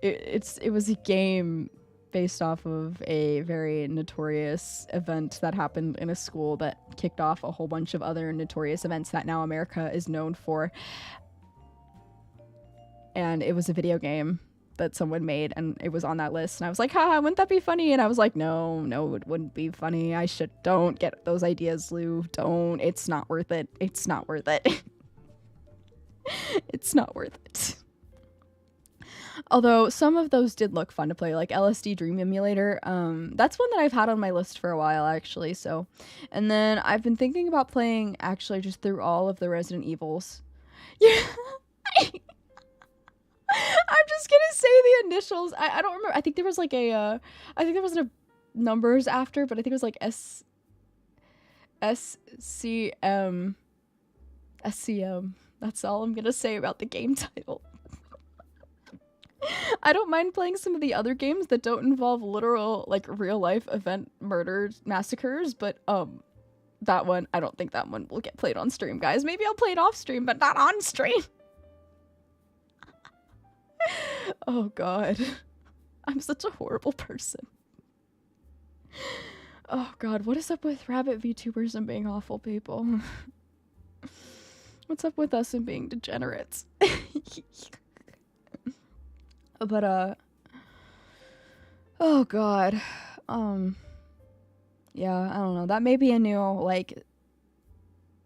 It was a game based off of a very notorious event that happened in a school that kicked off a whole bunch of other notorious events that now America is known for. And it was a video game that someone made, and it was on that list, and I was like, haha, wouldn't that be funny? And I was like, no, it wouldn't be funny. Don't get those ideas, Lou. Don't. It's not worth it. It's not worth it. It's not worth it. Although some of those did look fun to play, like LSD Dream Emulator. That's one that I've had on my list for a while, actually. So, and then I've been thinking about playing, actually, just through all of the Resident Evils. Yeah. I'm just gonna say the initials. I don't remember. I think there was like I think there wasn't a numbers after, but I think it was like SCM. That's all I'm gonna say about the game title. I don't mind playing some of the other games that don't involve literal, like, real life event murders, massacres, but that one, I don't think that one will get played on stream, guys. Maybe I'll play it off stream, but not on stream. Oh god. I'm such a horrible person. Oh god, what is up with rabbit VTubers and being awful people? What's up with us and being degenerates? But oh god. Yeah, I don't know. That may be a new, like,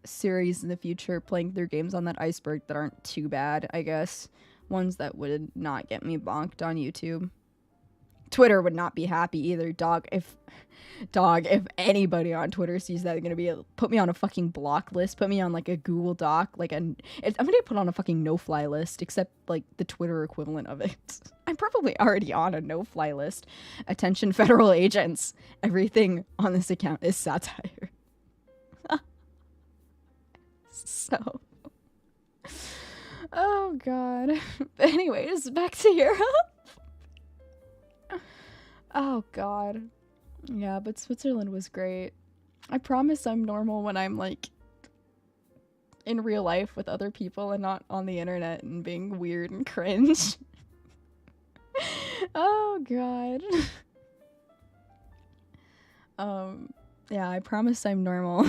series in the future, playing through games on that Iceberg that aren't too bad, I guess. Ones that would not get me bonked on YouTube. Twitter would not be happy either, dog. If anybody on Twitter sees that, they're gonna be put me on a fucking block list, put me on like a Google Doc, like I'm gonna put on a fucking no-fly list, except like the Twitter equivalent of it. I'm probably already on a no-fly list. Attention, federal agents! Everything on this account is satire. So, oh god. Anyways, back to Europe. Oh god. Yeah, but Switzerland was great. I promise I'm normal when I'm like in real life with other people and not on the internet and being weird and cringe. Oh god. Yeah, I promise I'm normal.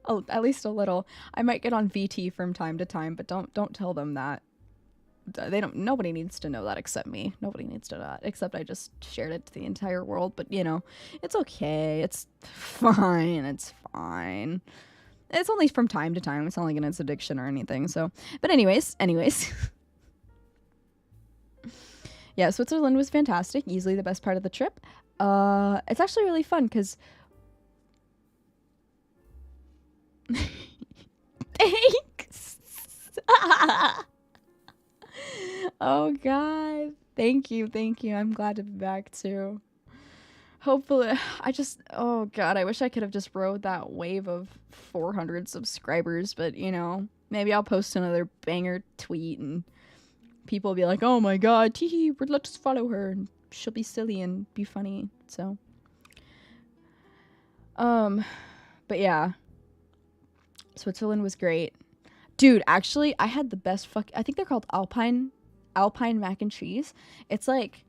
Oh, at least a little. I might get on VT from time to time, but don't tell them that. Nobody needs to know that except me. Nobody needs to know that, except I just shared it to the entire world. But, you know, it's okay. It's fine. It's fine. It's only from time to time. It's not like it's addiction or anything. So, but anyways. Yeah, Switzerland was fantastic. Easily the best part of the trip. It's actually really fun because... Thanks! Oh god, thank you. I'm glad to be back too. Hopefully, oh god, I wish I could have just rode that wave of 400 subscribers, but you know, maybe I'll post another banger tweet and people will be like, oh my god, teehee, let's just follow her and she'll be silly and be funny. So but yeah, Switzerland was great. Dude, actually, I had the best I think they're called Alpine mac and cheese. It's like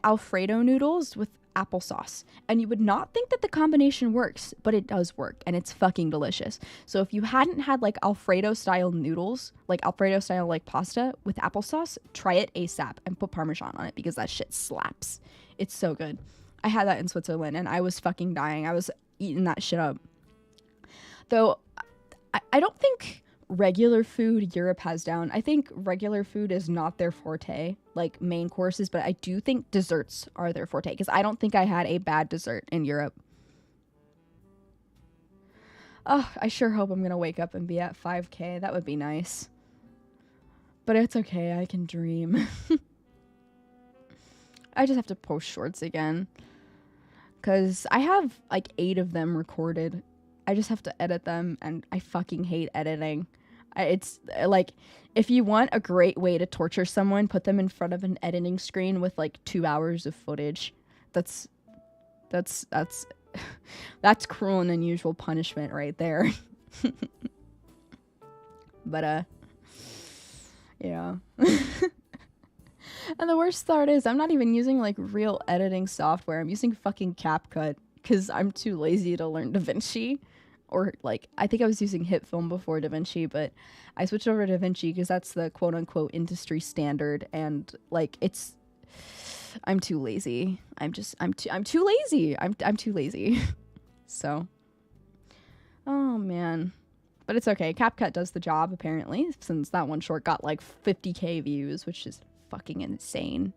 Alfredo noodles with applesauce. And you would not think that the combination works, but it does work and it's fucking delicious. So if you hadn't had like Alfredo style noodles, like Alfredo style like pasta with applesauce, try it ASAP and put Parmesan on it because that shit slaps. It's so good. I had that in Switzerland and I was fucking dying. I was eating that shit up. Though I don't think regular food Europe has down. I think regular food is not their forte, like main courses, but I do think desserts are their forte because I don't think I had a bad dessert in Europe. Oh, I sure hope I'm gonna wake up and be at 5K. That would be nice. But it's okay, I can dream. I just have to post shorts again. Because I have like 8 of them recorded. I just have to edit them and I fucking hate editing. It's like, if you want a great way to torture someone, put them in front of an editing screen with like 2 hours of footage. That's cruel and unusual punishment right there. But yeah. And the worst part is I'm not even using like real editing software. I'm using fucking CapCut because I'm too lazy to learn DaVinci. Or like, I think I was using HitFilm before DaVinci, but I switched over to DaVinci because that's the quote unquote industry standard. And like, I'm too lazy. I'm too lazy. I'm too lazy. So, oh man, but it's okay. CapCut does the job apparently, since that one short got like 50K views, which is fucking insane.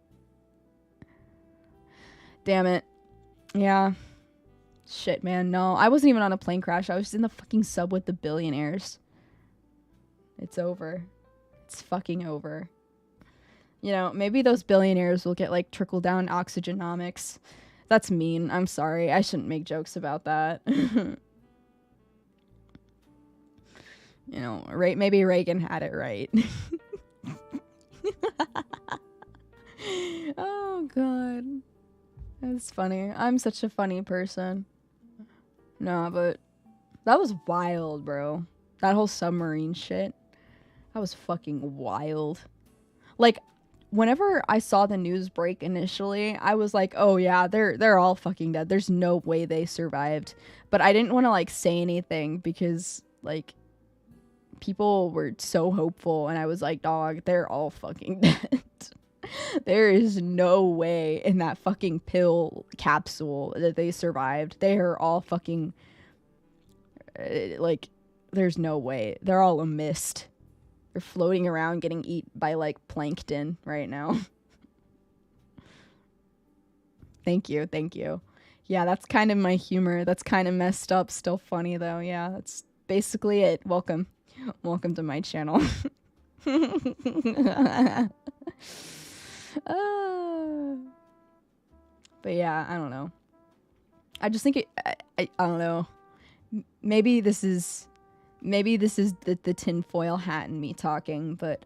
Damn it. Yeah. Shit, man, no. I wasn't even on a plane crash. I was in the fucking sub with the billionaires. It's over. It's fucking over. You know, maybe those billionaires will get, like, trickle-down oxygenomics. That's mean. I'm sorry. I shouldn't make jokes about that. You know, maybe Reagan had it right. Oh, God. That's funny. I'm such a funny person. No, but that was wild, bro. That whole submarine shit. That was fucking wild. Like, whenever I saw the news break initially, I was like, oh yeah, they're all fucking dead. There's no way they survived. But I didn't want to like say anything because like people were so hopeful and I was like, dog, they're all fucking dead. There is no way in that fucking pill capsule that they survived. They are all fucking like, there's no way. They're all a mist. They're floating around getting eaten by like plankton right now. Thank you. Thank you. Yeah, that's kind of my humor. That's kind of messed up. Still funny though. Yeah, that's basically it. Welcome. Welcome to my channel. uh, but yeah, I don't know. I just think I don't know. Maybe this is the tinfoil hat in me talking, but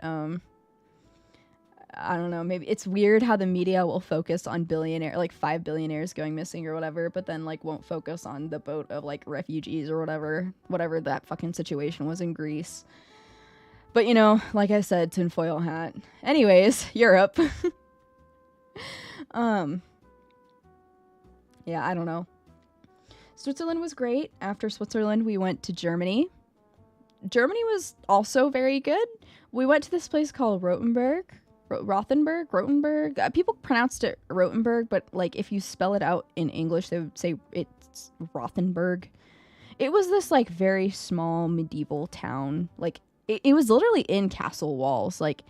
I don't know. Maybe it's weird how the media will focus on like 5 billionaires going missing or whatever, but then like won't focus on the boat of like refugees or whatever that fucking situation was in Greece. But you know, like I said, tinfoil hat. Anyways, Europe. Yeah, I don't know. Switzerland was great. After Switzerland, we went to Germany. Germany was also very good. We went to this place called Rothenburg. People pronounced it Rothenburg, but like if you spell it out in English, they would say it's Rothenburg. It was this like very small medieval town. Like it was literally in castle walls. Like,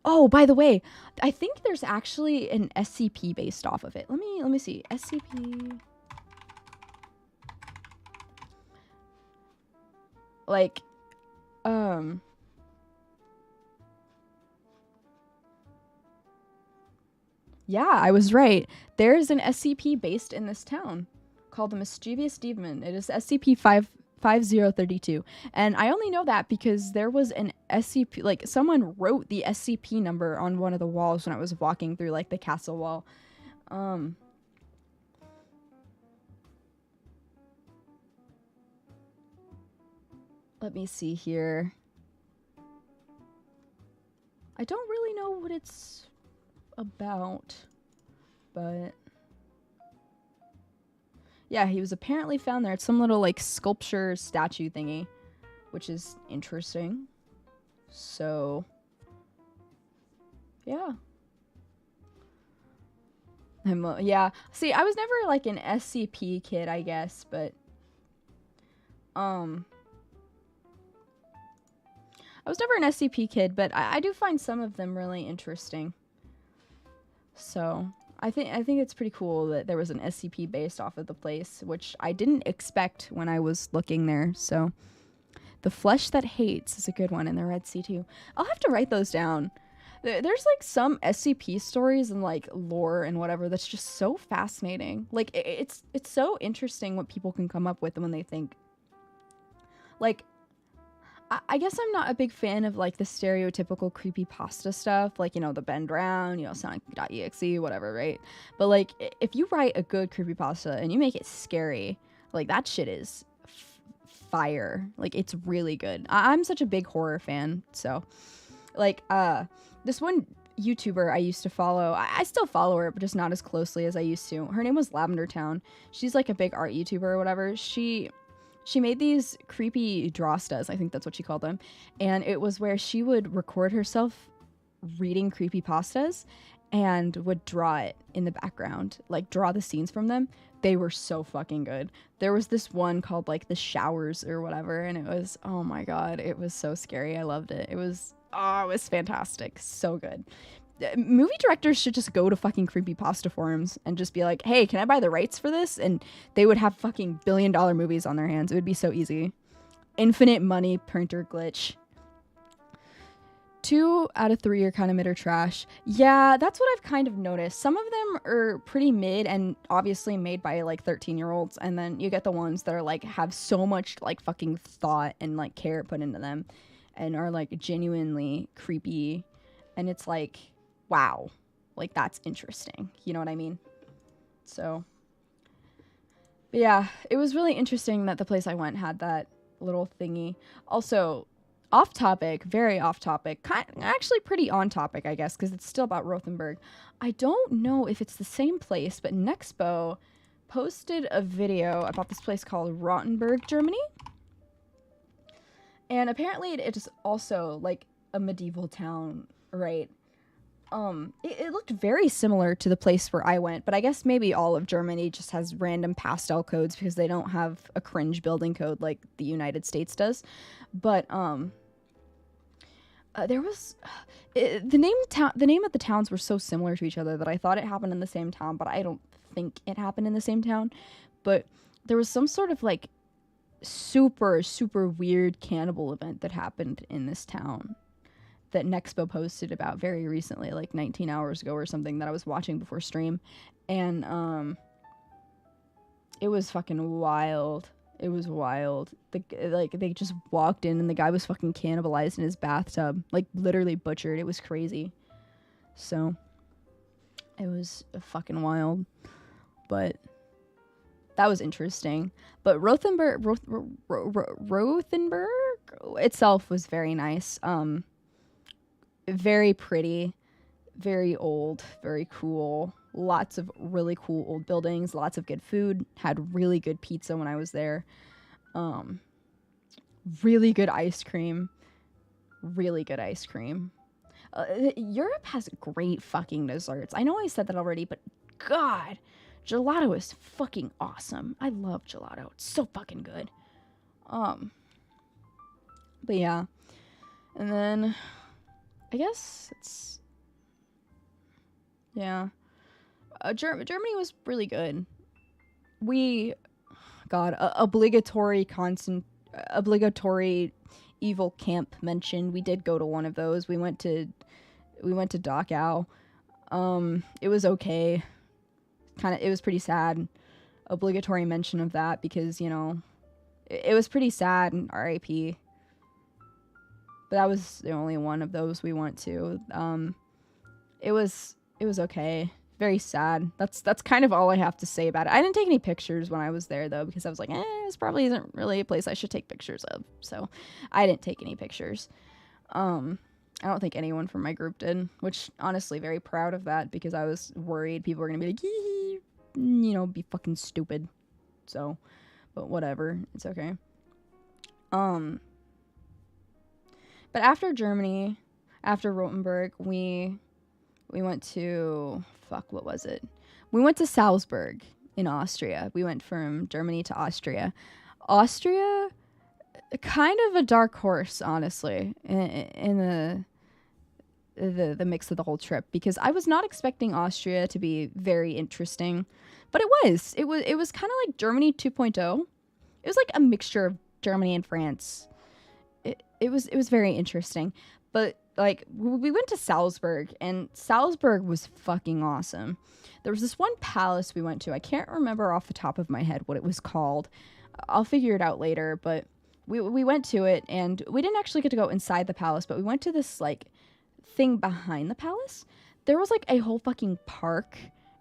oh, by the way, I think there's actually an SCP based off of it. Let me see. SCP. Like, yeah, I was right. There's an SCP based in this town called the Mischievous Demon. It is SCP-5032. And I only know that because there was an SCP, like someone wrote the SCP number on one of the walls when I was walking through like the castle wall. Let me see here. I don't really know what it's about, but yeah, he was apparently found there. It's some little like sculpture statue thingy, which is interesting. So yeah. Yeah. See, I was never like an SCP kid, I guess, but I was never an SCP kid, but I do find some of them really interesting. So I think it's pretty cool that there was an SCP based off of the place, which I didn't expect when I was looking there. So The Flesh That Hates is a good one in the Red Sea too. I'll have to write those down. There's like some SCP stories and like lore and whatever that's just so fascinating. Like it's so interesting what people can come up with when they think. Like, I guess I'm not a big fan of like the stereotypical creepypasta stuff, like, you know, the Ben Brown, you know, Sonic.exe, whatever, right? But like, if you write a good creepypasta and you make it scary, like that shit is fire. Like, it's really good. I'm such a big horror fan, so like, this one YouTuber I used to follow, I still follow her, but just not as closely as I used to. Her name was Lavender Town. She's like a big art YouTuber or whatever. She made these creepy drawstas, I think that's what she called them, and it was where she would record herself reading creepypastas and would draw it in the background, like draw the scenes from them. They were so fucking good. There was this one called like The Showers or whatever, and it was, oh my god, it was so scary. I loved it. It was fantastic. So good. Movie directors should just go to fucking creepypasta forums and just be like, hey, can I buy the rights for this? And they would have fucking billion-dollar movies on their hands. It would be so easy. Infinite money printer glitch. 2 out of 3 are kind of mid or trash. Yeah, that's what I've kind of noticed. Some of them are pretty mid and obviously made by like 13-year-olds, and then you get the ones that are like have so much like fucking thought and like care put into them and are like genuinely creepy, and it's like, wow, like that's interesting, you know what I mean? So, but yeah, it was really interesting that the place I went had that little thingy. Also, off topic, very off topic, actually pretty on topic, I guess, because it's still about Rothenburg. I don't know if it's the same place, but Nexpo posted a video about this place called Rothenburg, Germany. And apparently it is also like a medieval town, right? It looked very similar to the place where I went, but I guess maybe all of Germany just has random pastel codes because they don't have a cringe building code like the United States does. But there was the name of the towns were so similar to each other that I thought it happened in the same town, but I don't think it happened in the same town, but there was some sort of like super, super weird cannibal event that happened in this town that Nexpo posted about very recently, like 19 hours ago or something, that I was watching before stream. And it was fucking wild. It was wild. They just walked in and the guy was fucking cannibalized in his bathtub, like literally butchered. It was crazy. So it was fucking wild, but that was interesting. But Rothenburg itself was very nice. Very pretty, very old, very cool. Lots of really cool old buildings, lots of good food. Had really good pizza when I was there. Really good ice cream. Really good ice cream. Europe has great fucking desserts. I know I said that already, but God, gelato is fucking awesome. I love gelato. It's so fucking good. But yeah. And then I guess it's, yeah. Germany was really good. Obligatory evil camp mentioned. We did go to one of those. We went to Dachau. It was okay. It was pretty sad. Obligatory mention of that because, you know, it was pretty sad, and RIP. But that was the only one of those we went to. It was okay. Very sad. That's kind of all I have to say about it. I didn't take any pictures when I was there though, because I was like, this probably isn't really a place I should take pictures of. So I didn't take any pictures. I don't think anyone from my group did, which honestly very proud of that, because I was worried people were gonna be like, you know, be fucking stupid. So, but whatever, it's okay. But after Germany, after Rothenburg, we went to, what was it? We went to Salzburg in Austria. We went from Germany to Austria. Austria, kind of a dark horse, honestly, in the mix of the whole trip, because I was not expecting Austria to be very interesting, but it was. It was kind of like Germany 2.0. It was like a mixture of Germany and France. It was very interesting, but like we went to Salzburg, and Salzburg was fucking awesome. There was this one palace we went to. I can't remember off the top of my head what it was called. I'll figure it out later, but we went to it, and we didn't actually get to go inside the palace, but we went to this like thing behind the palace. There was like a whole fucking park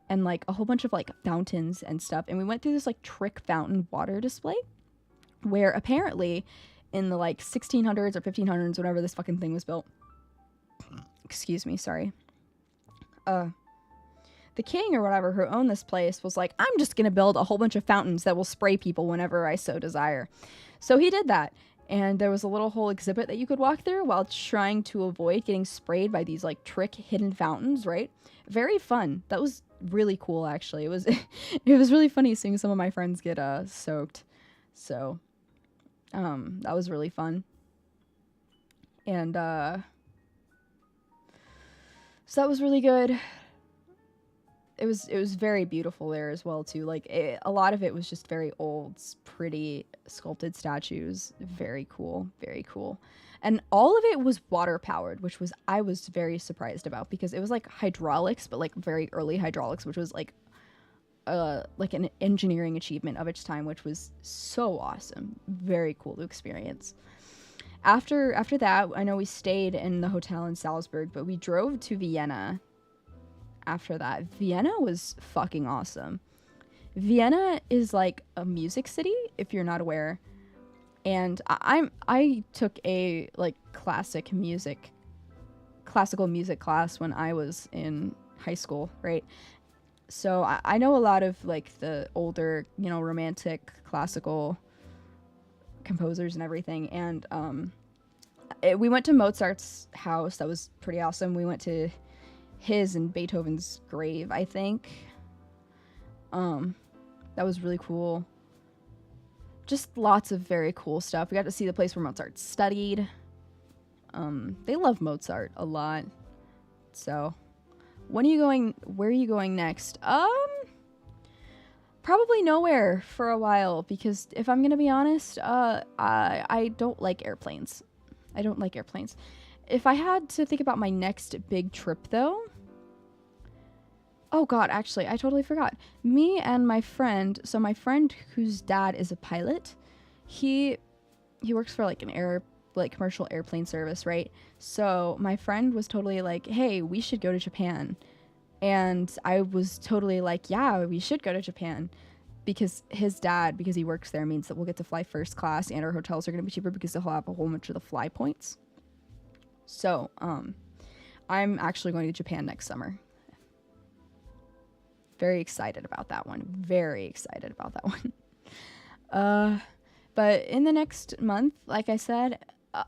and like a whole bunch of like fountains and stuff, and we went through this like trick fountain water display where apparently in the like 1600s or 1500s, whenever this fucking thing was built, excuse me, sorry, the king or whatever who owned this place was like, I'm just gonna build a whole bunch of fountains that will spray people whenever I so desire. So he did that, and there was a little whole exhibit that you could walk through while trying to avoid getting sprayed by these like trick hidden fountains, right? Very fun. That was really cool, actually. It was it was really funny seeing some of my friends get soaked. So that was really fun. And so that was really good. It was very beautiful there as well too. Like a lot of it was just very old, pretty sculpted statues. Very cool, very cool. And all of it was water powered, which I was very surprised about, because it was like hydraulics, but like very early hydraulics, which was like an engineering achievement of its time, which was so awesome. Very cool to experience. After that, I know we stayed in the hotel in Salzburg, but we drove to Vienna after that. Vienna was fucking awesome. Vienna is like a music city, if you're not aware. And I took a like classical music class when I was in high school, right? So I know a lot of like the older, you know, romantic classical composers and everything. And we went to Mozart's house. That was pretty awesome. We went to his and Beethoven's grave, I think. That was really cool. Just lots of very cool stuff. We got to see the place where Mozart studied. They love Mozart a lot. So where are you going next? Probably nowhere for a while, because if I'm gonna be honest, I don't like airplanes. I don't like airplanes. If I had to think about my next big trip, though... Oh god, actually, I totally forgot. Me and my friend, so my friend whose dad is a pilot, he works for like commercial airplane service, right? So my friend was totally like, hey, we should go to Japan. And I was totally like, yeah, we should go to Japan. Because his dad, because he works there, means that we'll get to fly first class, and our hotels are going to be cheaper because they'll have a whole bunch of the fly points. So, I'm actually going to Japan next summer. Very excited about that one. Very excited about that one. But in the next month, like I said,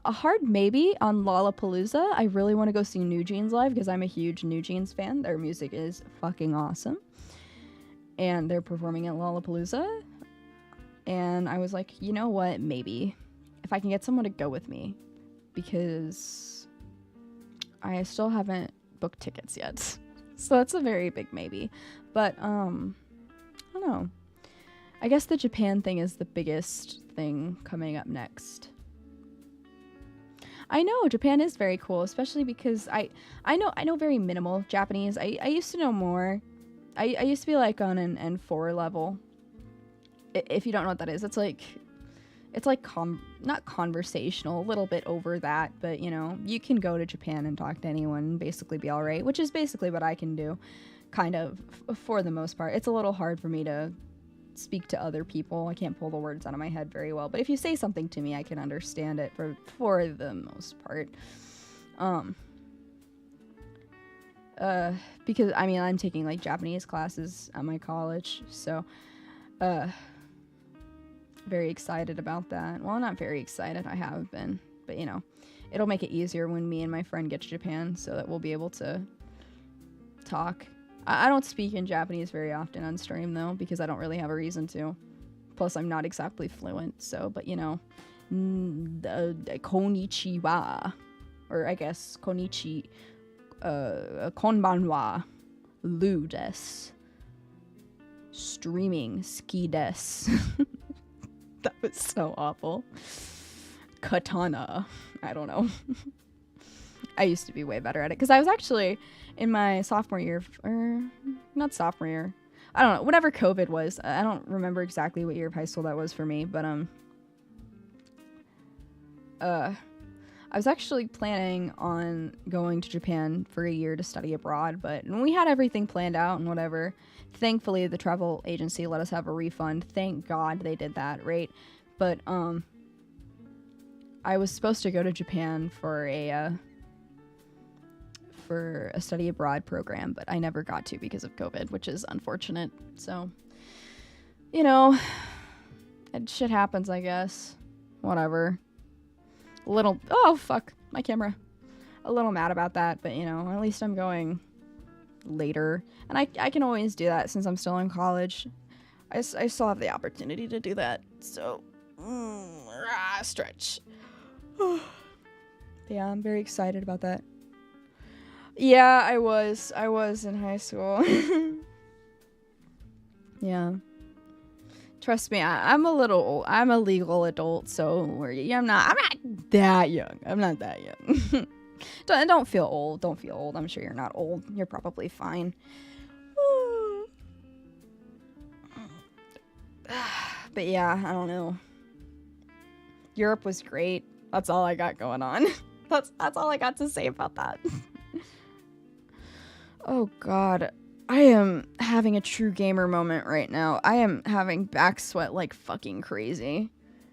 a hard maybe on Lollapalooza. I really want to go see New Jeans live because I'm a huge New Jeans fan. Their music is fucking awesome. And they're performing at Lollapalooza. And I was like, you know what? Maybe. If I can get someone to go with me. Because I still haven't booked tickets yet. So that's a very big maybe. But, I don't know. I guess the Japan thing is the biggest thing coming up next. I know, Japan is very cool, especially because I know very minimal Japanese. I used to know more. I used to be like on an N4 level. If you don't know what that is, it's like not conversational, a little bit over that, but you know, you can go to Japan and talk to anyone and basically be all right, which is basically what I can do, kind of, for the most part. It's a little hard for me to speak to other people. I can't pull the words out of my head very well, but if you say something to me, I can understand it for the most part. Because I mean, I'm taking like Japanese classes at my college, so very excited about that. Well, not very excited, I have been, but you know, it'll make it easier when me and my friend get to Japan so that we'll be able to talk. I don't speak in Japanese very often on stream though, because I don't really have a reason to. Plus, I'm not exactly fluent, so, but you know, konnichiwa, or I guess konnichi. Konbanwa, Lu desu, streaming ski desu. That was so awful. Katana, I don't know. I used to be way better at it because I was actually in my sophomore year, or not sophomore year, I don't know, whatever COVID was. I don't remember exactly what year of high school that was for me, but I was actually planning on going to Japan for a year to study abroad, but we had everything planned out and whatever. Thankfully, the travel agency let us have a refund. Thank God they did that, right? But, I was supposed to go to Japan for a study abroad program, but I never got to because of COVID, which is unfortunate. So, you know, shit happens, I guess. Whatever. Oh fuck, my camera. A little mad about that, but you know, at least I'm going later. And I can always do that since I'm still in college. I still have the opportunity to do that, so stretch. Yeah, I'm very excited about that. Yeah, I was in high school. Yeah. Trust me, I'm a little old. I'm a legal adult, so I'm not that young. I'm not that young. Don't feel old. Don't feel old. I'm sure you're not old. You're probably fine. But yeah, I don't know. Europe was great. That's all I got going on. That's all I got to say about that. Oh god. I am having a true gamer moment right now. I am having back sweat like fucking crazy.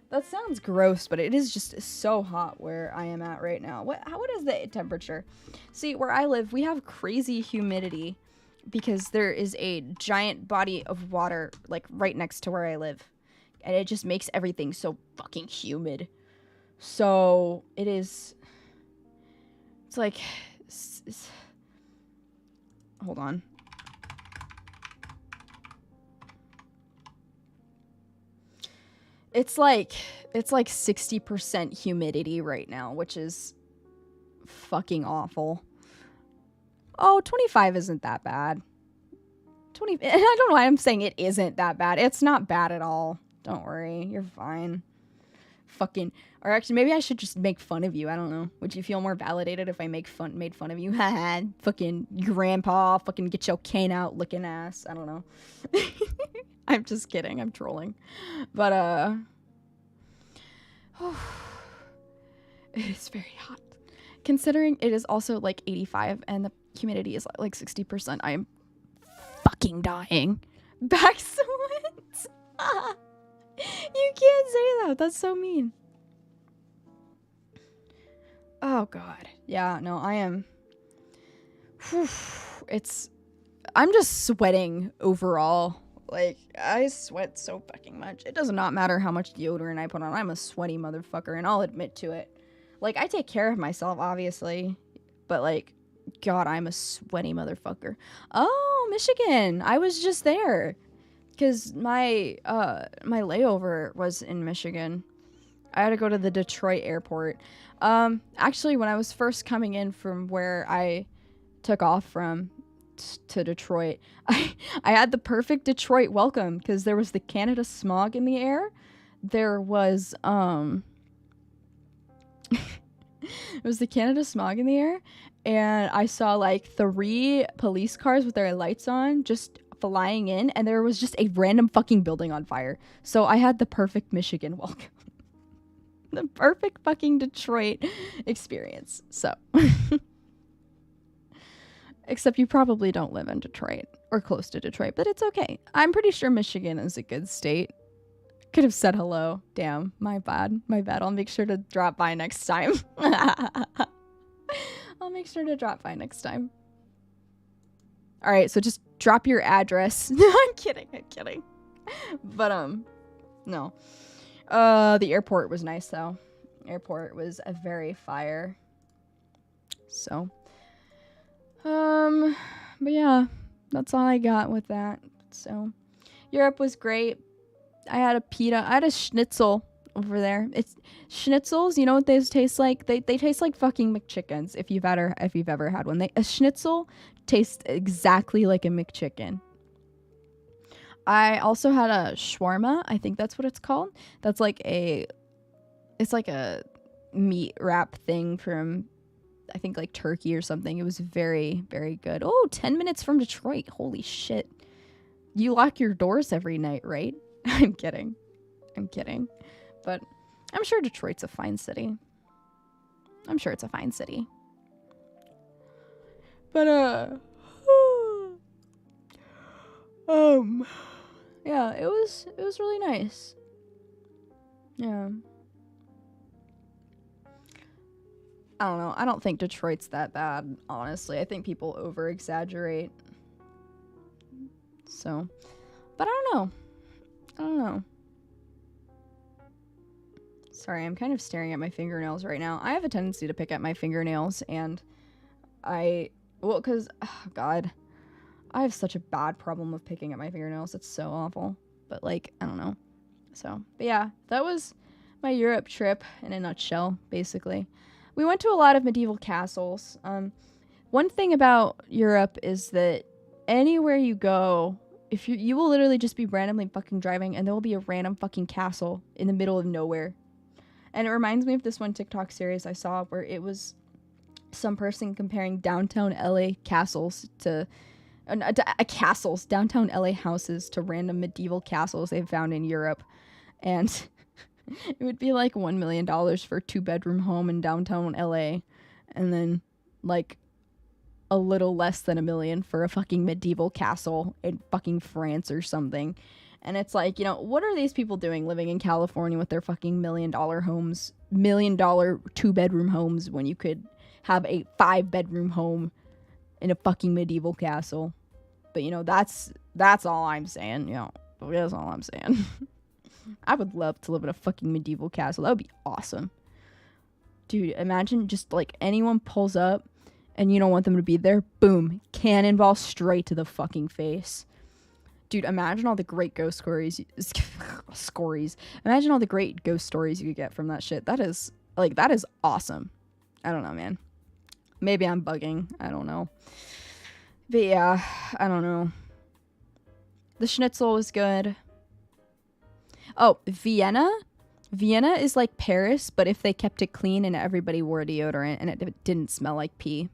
That sounds gross, but it is just so hot where I am at right now. What is the temperature? See, where I live, we have crazy humidity because there is a giant body of water like right next to where I live. And it just makes everything so fucking humid. So, it's like hold on. It's like 60% humidity right now, which is fucking awful. Oh, 25 isn't that bad. 20. And I don't know why I'm saying it isn't that bad. It's not bad at all. Don't worry. You're fine. Fucking, or actually, maybe I should just make fun of you. I don't know. Would you feel more validated if I made fun of you? Haha, fucking grandpa, fucking get your cane out looking ass. I don't know. I'm just kidding. I'm trolling. But, it is very hot. Considering it is also like 85 and the humidity is like 60%, I am fucking dying. Back sweat. You can't say that. That's so mean. Oh god. Yeah, no, I am. I'm just sweating overall. Like, I sweat so fucking much. It does not matter how much deodorant I put on. I'm a sweaty motherfucker, and I'll admit to it. Like, I take care of myself, obviously. But, like, god, I'm a sweaty motherfucker. Oh, Michigan. I was just there. Because my layover was in Michigan. I had to go to the Detroit airport. Actually, when I was first coming in from where I took off from to Detroit, I had the perfect Detroit welcome because there was the Canada smog in the air. There was, it was the Canada smog in the air, and I saw like 3 police cars with their lights on just flying in, and there was just a random fucking building on fire. So I had the perfect Michigan welcome. The perfect fucking Detroit experience. So except you probably don't live in Detroit or close to Detroit, but it's okay. I'm pretty sure Michigan is a good state. Could have said hello. Damn, my bad. I'll make sure to drop by next time. I'll make sure to drop by next time. All right, so just drop your address. I'm kidding. But no. The airport was nice though. Airport was a very fire. So, but yeah, that's all I got with that. So, Europe was great. I had a pita. I had a schnitzel over there. It's schnitzels. You know what those taste like? They taste like fucking McChickens. If you've ever had one, a schnitzel tastes exactly like a McChicken. I also had a shawarma. I think that's what it's called. That's like it's like a meat wrap thing from, I think, like Turkey or something. It was very, very good. Oh, 10 minutes from Detroit. Holy shit. You lock your doors every night, right? I'm kidding. But I'm sure Detroit's a fine city. But, yeah, it was really nice. Yeah. I don't know. I don't think Detroit's that bad, honestly. I think people over-exaggerate. So, but I don't know. Sorry, I'm kind of staring at my fingernails right now. I have a tendency to pick at my fingernails, and because, oh god, I have such a bad problem with picking at my fingernails. It's so awful. But, like, I don't know. So, but yeah, that was my Europe trip in a nutshell, basically. We went to a lot of medieval castles. One thing about Europe is that anywhere you go, if you will literally just be randomly fucking driving, and there will be a random fucking castle in the middle of nowhere. And it reminds me of this one TikTok series I saw where it was some person comparing downtown LA castles to downtown LA houses to random medieval castles they found in Europe. And it would be like $1 million for a 2-bedroom home in downtown LA, and then like a little less than $1 million for a fucking medieval castle in fucking France or something. And it's like, you know, what are these people doing living in California with their fucking $1 million homes, $1 million 2-bedroom homes, when you could have a 5-bedroom home in a fucking medieval castle? But, you know, that's all I'm saying. You know, that's all I'm saying. I would love to live in a fucking medieval castle. That would be awesome. Dude, imagine just like anyone pulls up and you don't want them to be there. Boom. Cannonball straight to the fucking face. Dude, imagine all the great ghost stories. Imagine all the great ghost stories you could get from that shit. That is awesome. I don't know, man. Maybe I'm bugging. I don't know. But yeah, I don't know. The schnitzel was good. Oh, Vienna. Vienna is like Paris, but if they kept it clean and everybody wore deodorant and it didn't smell like pee.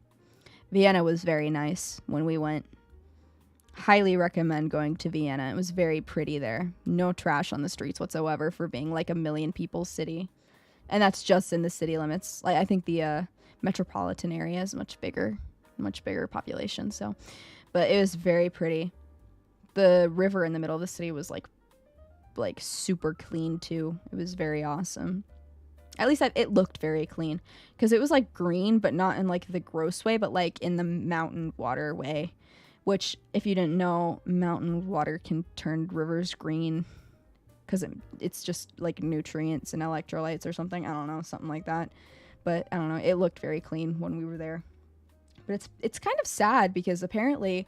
Vienna was very nice when we went. Highly recommend going to Vienna. It was very pretty there. No trash on the streets whatsoever for being like a million people city. And that's just in the city limits. Like I think the metropolitan area is much bigger population. So, but it was very pretty. The river in the middle of the city was like super clean too. It was very awesome. At least it looked very clean because it was like green, but not in like the gross way, but like in the mountain water way, which if you didn't know, mountain water can turn rivers green because it's just like nutrients and electrolytes or something. I don't know, something like that. But I don't know. It looked very clean when we were there. But it's kind of sad because apparently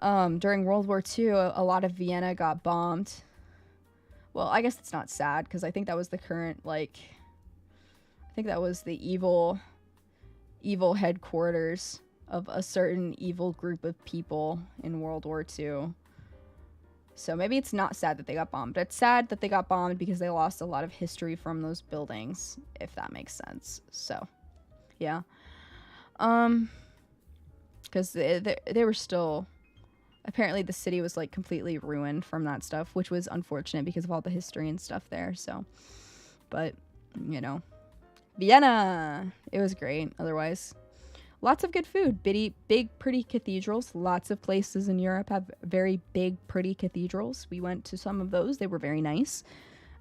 during World War II, a lot of Vienna got bombed. Well, I guess it's not sad because I think that was the current, like, I think that was the evil headquarters of a certain evil group of people in World War II. So maybe it's not sad that they got bombed. It's sad that they got bombed because they lost a lot of history from those buildings, if that makes sense. So, yeah. Because they were still... Apparently the city was like completely ruined from that stuff, which was unfortunate because of all the history and stuff there. So, but, you know. Vienna! It was great, otherwise. Lots of good food. Big, pretty cathedrals. Lots of places in Europe have very big, pretty cathedrals. We went to some of those. They were very nice.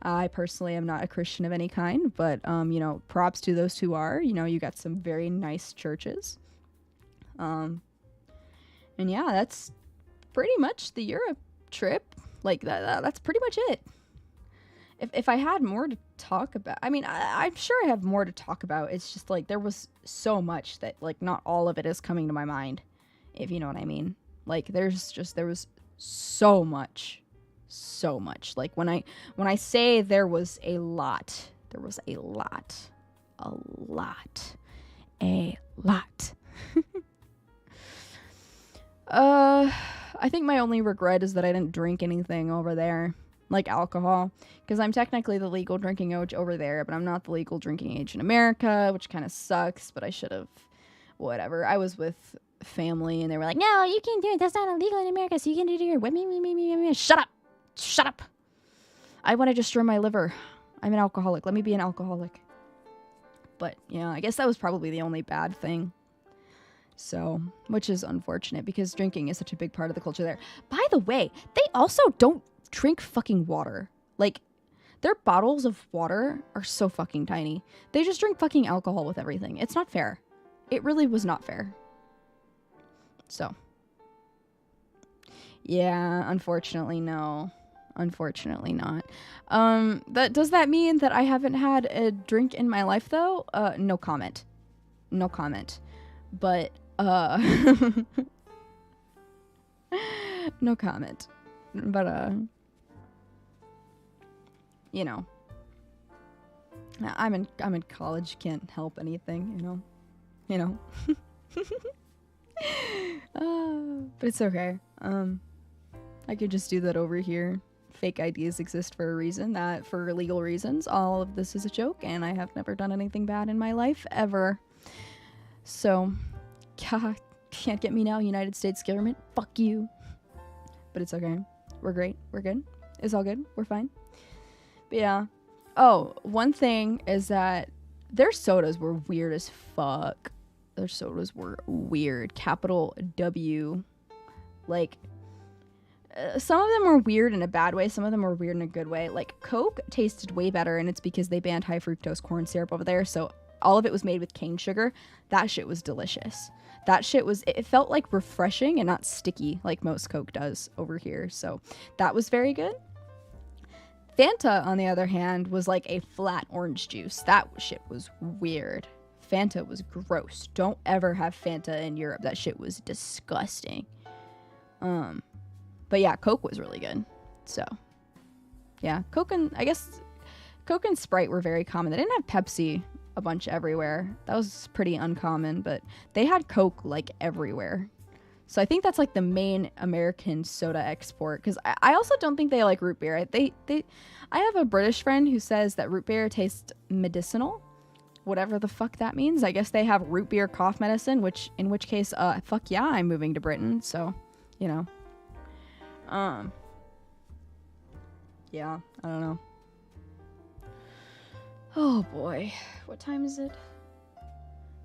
I personally am not a Christian of any kind, but, you know, props to those who are. You know, you got some very nice churches. And yeah, that's pretty much the Europe trip. Like, that's pretty much it. If I had more to talk about, I mean, I'm sure I have more to talk about. It's just like there was so much that like not all of it is coming to my mind, if you know what I mean. Like there was so much. Like when I say there was a lot. I think my only regret is that I didn't drink anything over there. Like alcohol, because I'm technically the legal drinking age over there, but I'm not the legal drinking age in America, which kind of sucks, but I should have, whatever. I was with family, and they were like, no, you can't do it, that's not illegal in America, so you can do it here. Shut up. I want to destroy my liver. I'm an alcoholic. Let me be an alcoholic. But, yeah, I guess that was probably the only bad thing. So, which is unfortunate, because drinking is such a big part of the culture there. By the way, they also don't drink fucking water. Like, their bottles of water are so fucking tiny. They just drink fucking alcohol with everything. It's not fair. It really was not fair. So. Yeah, unfortunately, no. Unfortunately not. Does that mean that I haven't had a drink in my life, though? No comment. No comment. But, no comment. But, you know, I'm in college, can't help anything, you know. But it's okay. I could just do that over here. Fake IDs exist for a reason, that for legal reasons. All of this is a joke, and I have never done anything bad in my life, ever. So, can't get me now, United States government. Fuck you. But it's okay. We're great. We're good. It's all good. We're fine. But yeah. Oh, one thing is that their sodas were weird as fuck. Their sodas were weird. Capital W. Like, some of them were weird in a bad way. Some of them were weird in a good way. Like, Coke tasted way better, and it's because they banned high fructose corn syrup over there. So all of it was made with cane sugar. That shit was delicious. That shit was, it felt like refreshing and not sticky like most Coke does over here. So that was very good. Fanta, on the other hand, was like a flat orange juice. That shit was weird. Fanta was gross. Don't ever have Fanta in Europe. That shit was disgusting. But yeah, Coke was really good. So, yeah, Coke and Sprite were very common. They didn't have Pepsi a bunch everywhere. That was pretty uncommon, but they had Coke like everywhere. So I think that's like the main American soda export, because I also don't think they like root beer. I have a British friend who says that root beer tastes medicinal, whatever the fuck that means. I guess they have root beer cough medicine, in which case, fuck yeah, I'm moving to Britain. So, you know, yeah, I don't know. Oh boy, what time is it?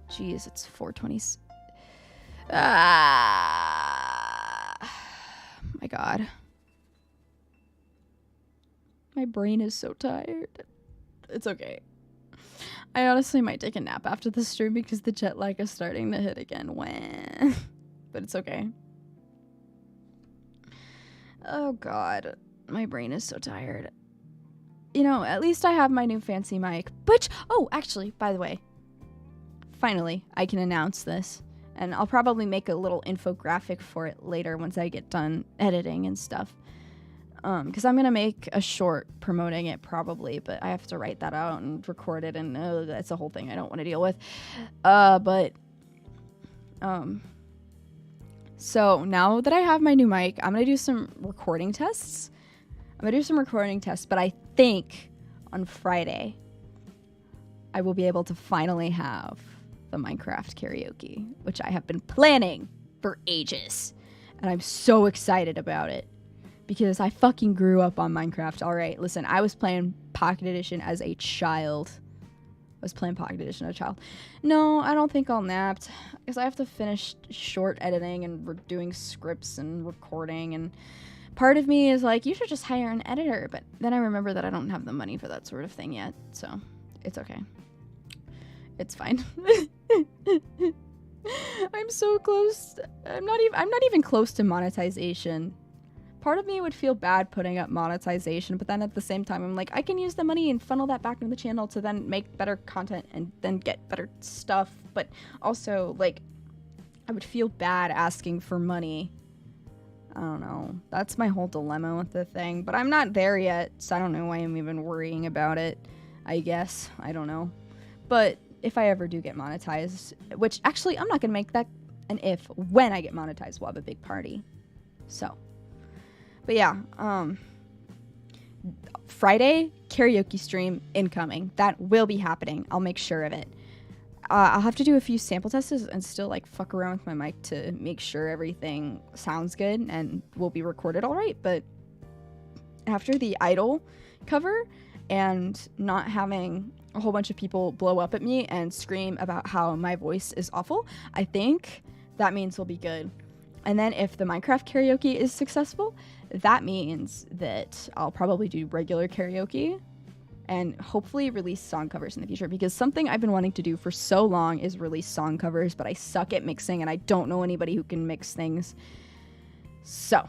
Jeez, it's 4:20. My God. My brain is so tired. It's okay. I honestly might take a nap after the stream because the jet lag is starting to hit again. Wah. But it's okay. Oh God. My brain is so tired. You know, at least I have my new fancy mic. But, oh, actually, by the way, finally, I can announce this. And I'll probably make a little infographic for it later once I get done editing and stuff. Because I'm going to make a short promoting it probably, but I have to write that out and record it, and that's a whole thing I don't want to deal with. So now that I have my new mic, I'm going to do some recording tests. But I think on Friday, I will be able to finally have the Minecraft karaoke, which I have been planning for ages. And I'm so excited about it because I fucking grew up on Minecraft. All right, listen, I was playing Pocket Edition as a child. No, I don't think I'll nap because I have to finish short editing and doing scripts and recording, and part of me is like, you should just hire an editor, but then I remember that I don't have the money for that sort of thing yet, so it's okay. It's fine. I'm so close. I'm not even close to monetization. Part of me would feel bad putting up monetization, but then at the same time, I'm like, I can use the money and funnel that back into the channel to then make better content and then get better stuff. But also, like, I would feel bad asking for money. I don't know. That's my whole dilemma with the thing. But I'm not there yet, so I don't know why I'm even worrying about it. I guess. I don't know. But if I ever do get monetized, which actually I'm not going to make that an if. When I get monetized, we'll have a big party. So. But yeah, Friday, karaoke stream incoming. That will be happening. I'll make sure of it. I'll have to do a few sample tests and still like fuck around with my mic to make sure everything sounds good and will be recorded all right. But after the Idol cover and not having a whole bunch of people blow up at me and scream about how my voice is awful, I think that means we'll be good. And then if the Minecraft karaoke is successful, that means that I'll probably do regular karaoke and hopefully release song covers in the future, because something I've been wanting to do for so long is release song covers, but I suck at mixing and I don't know anybody who can mix things. So,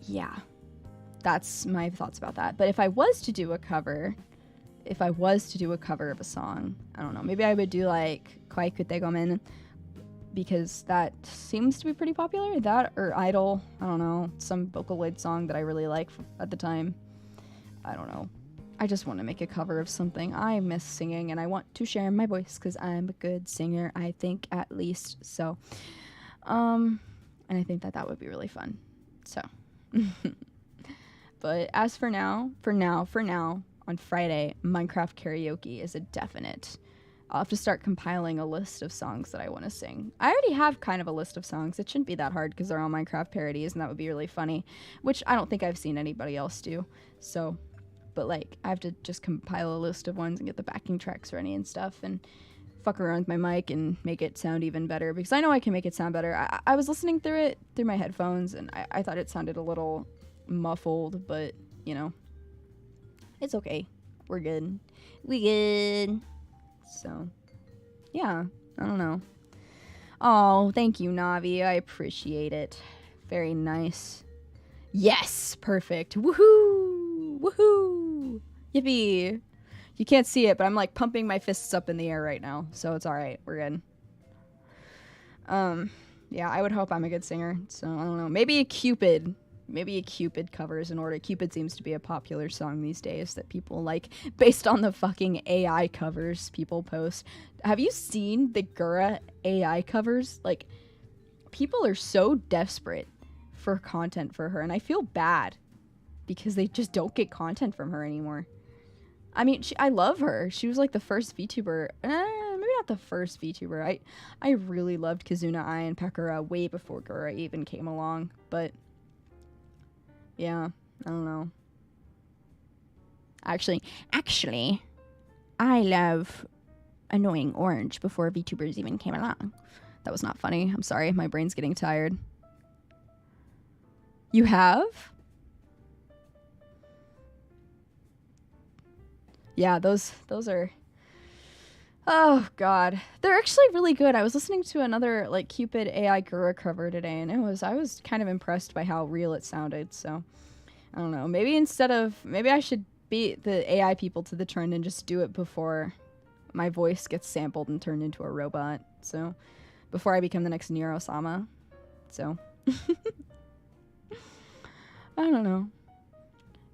yeah, that's my thoughts about that. But if I was to do a cover of a song, I don't know, maybe I would do like Kwai Kute Gomen, because that seems to be pretty popular. That or Idol, I don't know, some Vocaloid song that I really like at the time. I don't know. I just want to make a cover of something. I miss singing and I want to share my voice because I'm a good singer, I think, at least. So, and I think that would be really fun. So, but as for now, on Friday, Minecraft karaoke is a definite. I'll have to start compiling a list of songs that I want to sing. I already have kind of a list of songs. It shouldn't be that hard because they're all Minecraft parodies, and that would be really funny, which I don't think I've seen anybody else do. So, but like, I have to just compile a list of ones and get the backing tracks ready and stuff, and fuck around with my mic and make it sound even better, because I know I can make it sound better. I was listening through it through my headphones, and I thought it sounded a little muffled, but, you know, it's okay. We're good. We good. So, yeah, I don't know. Oh, thank you, Navi. I appreciate it. Very nice. Yes, perfect. Woohoo! Woohoo! Yippee! You can't see it, but I'm like pumping my fists up in the air right now, so it's all right. We're good. Yeah, I would hope I'm a good singer. So I don't know. Maybe a Cupid covers in order. Cupid seems to be a popular song these days that people like based on the fucking AI covers people post. Have you seen the Gura AI covers? Like, people are so desperate for content for her, and I feel bad because they just don't get content from her anymore. I mean, I love her. She was like the first VTuber. Maybe not the first VTuber. I really loved Kazuna Ai and Pekora way before Gura even came along. But yeah, I don't know. Actually, I love Annoying Orange before VTubers even came along. That was not funny. I'm sorry. My brain's getting tired. You have? Yeah, those are... Oh, God. They're actually really good. I was listening to another, like, Cupid AI Gura cover today, and I was kind of impressed by how real it sounded, so... I don't know. Maybe I should beat the AI people to the trend and just do it before my voice gets sampled and turned into a robot, so... Before I become the next Nero-sama. So... I don't know.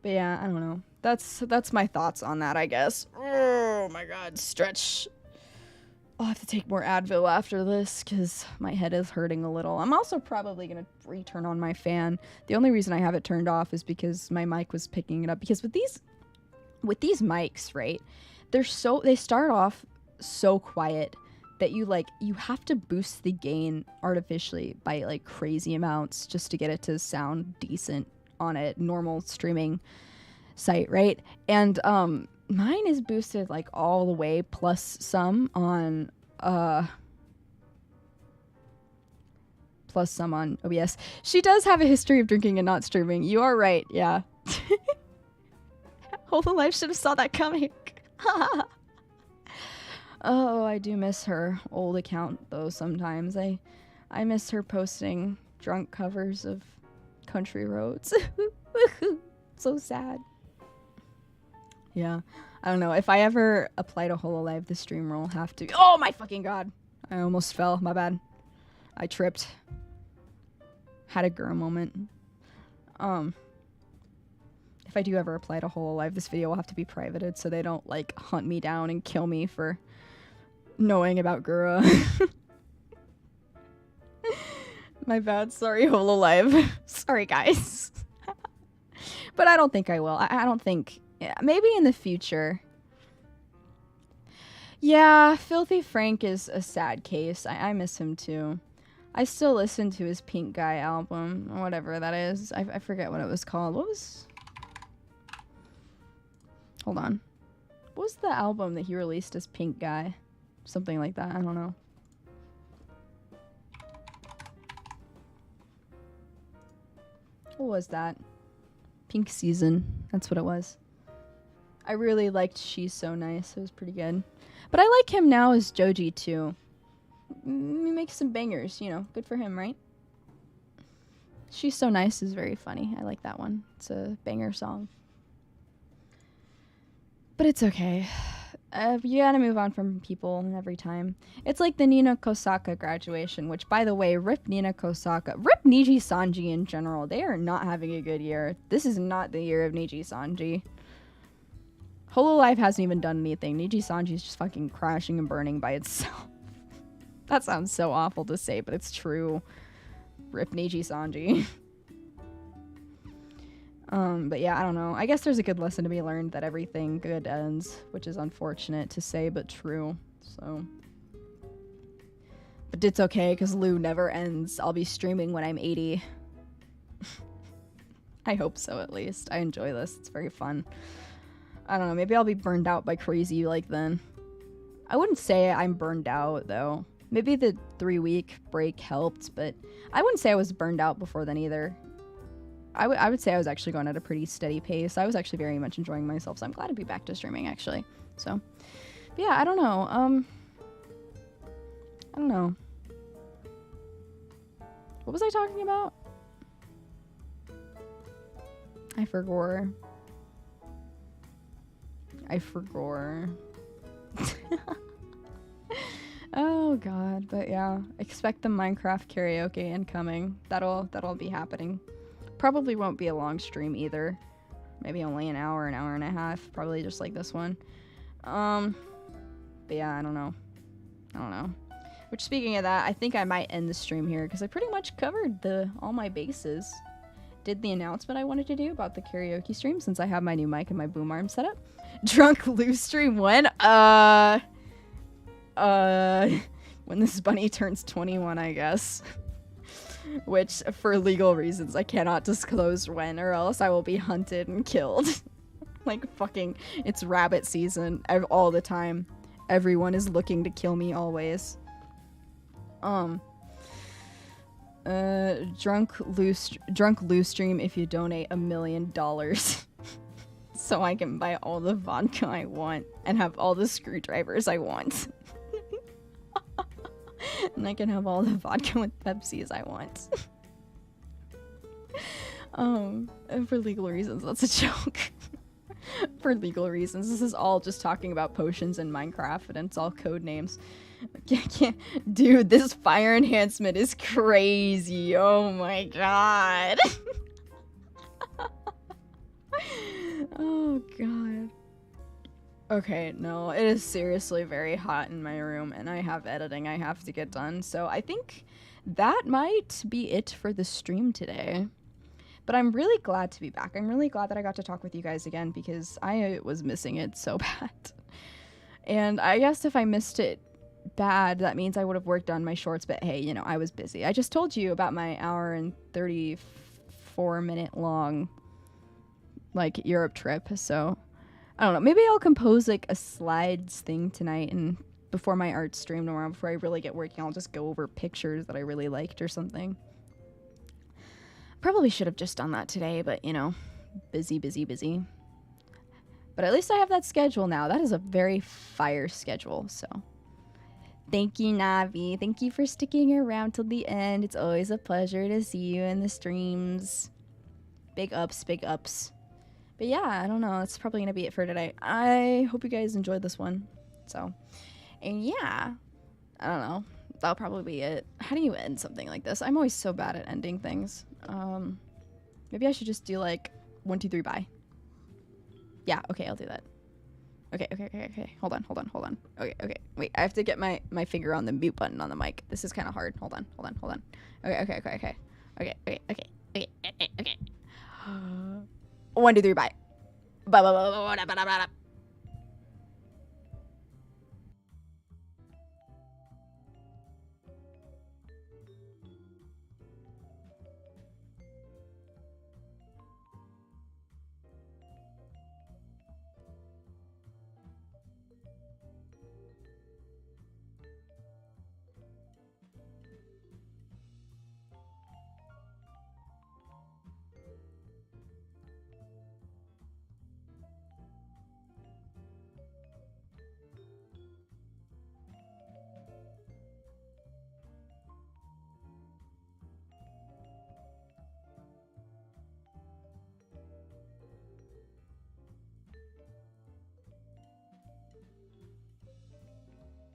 But yeah, I don't know. That's my thoughts on that, I guess. Oh my god, stretch. I'll have to take more Advil after this because my head is hurting a little. I'm also probably going to return on my fan. The only reason I have it turned off is because my mic was picking it up. Because with these mics, right, they start off so quiet that you have to boost the gain artificially by like crazy amounts just to get it to sound decent on a normal streaming site, right? And mine is boosted like all the way plus some on OBS. She does have a history of drinking and not streaming. You are right, yeah. Hololive should have saw that coming. Oh, I do miss her old account though sometimes. I miss her posting drunk covers of Country Roads. So sad. Yeah. I don't know. If I ever apply to Hololive, the streamer will have to... Oh my fucking god! I almost fell. My bad. I tripped. Had a girl moment. If I do ever apply to Hololive, this video will have to be privated so they don't, like, hunt me down and kill me for knowing about Gura. My bad. Sorry, Hololive. Sorry, guys. But I don't think I will. I don't think... Yeah, maybe in the future. Yeah, Filthy Frank is a sad case. I miss him too. I still listen to his Pink Guy album, or whatever that is. I forget what it was called. Hold on. What was the album that he released as Pink Guy? Something like that. I don't know. What was that? Pink Season. That's what it was. I really liked She's So Nice. It was pretty good. But I like him now as Joji, too. He makes some bangers, you know. Good for him, right? She's So Nice is very funny. I like that one. It's a banger song. But it's okay. You gotta move on from people every time. It's like the Nina Kosaka graduation, which, by the way, rip Nina Kosaka. Rip Niji Sanji in general. They are not having a good year. This is not the year of Niji Sanji. Hololive hasn't even done anything. Niji Sanji's just fucking crashing and burning by itself. That sounds so awful to say, but it's true. Rip Niji Sanji. But yeah, I don't know. I guess there's a good lesson to be learned that everything good ends, which is unfortunate to say, but true. So. But it's okay, because Lou never ends. I'll be streaming when I'm 80. I hope so, at least. I enjoy this. It's very fun. I don't know, maybe I'll be burned out by Crazy like then. I wouldn't say I'm burned out, though. Maybe the 3-week break helped, but I wouldn't say I was burned out before then either. I would say I was actually going at a pretty steady pace. I was actually very much enjoying myself, so I'm glad to be back to streaming, actually. So, yeah, I don't know. I don't know. What was I talking about? I forgot. Oh god, but yeah, expect the Minecraft karaoke incoming. That'll be happening. Probably won't be a long stream either. Maybe only an hour and a half. Probably just like this one. But yeah, I don't know. Which, speaking of that, I think I might end the stream here because I pretty much covered all my bases. Did the announcement I wanted to do about the karaoke stream since I have my new mic and my boom arm set up. Drunk Lou stream when? When this bunny turns 21, I guess. Which, for legal reasons, I cannot disclose when, or else I will be hunted and killed. Like, fucking, it's rabbit season all the time. Everyone is looking to kill me always. Drunk Lou stream if you donate $1 million. So I can buy all the vodka I want and have all the screwdrivers I want. And I can have all the vodka with Pepsis I want. And for legal reasons, that's a joke. For legal reasons, this is all just talking about potions in Minecraft, and it's all code names. Dude, this fire enhancement is crazy. Oh my god. Oh god. Okay, no, it is seriously very hot in my room, and I have editing I have to get done, so I think that might be it for the stream today. But I'm really glad to be back. I'm really glad that I got to talk with you guys again, because I was missing it so bad. And I guess if I missed it bad, that means I would have worked on my shorts, but hey, you know, I was busy. I just told you about my hour and 34-minute long, like, Europe trip, so I don't know. Maybe I'll compose, like, a slides thing tonight, and before my art stream tomorrow, before I really get working, I'll just go over pictures that I really liked or something. Probably should have just done that today, but, you know, busy. But at least I have that schedule now. That is a very fire schedule, so. Thank you, Navi. Thank you for sticking around till the end. It's always a pleasure to see you in the streams. Big ups. But yeah, I don't know. That's probably going to be it for today. I hope you guys enjoyed this one. So, and yeah, I don't know. That'll probably be it. How do you end something like this? I'm always so bad at ending things. Maybe I should just do like 1, 2, 3, bye. Yeah, okay, I'll do that. Okay. Hold on. Okay. Wait, I have to get my finger on the mute button on the mic. This is kind of hard. Hold on. Okay. 1, 2, 3, bye. Bye.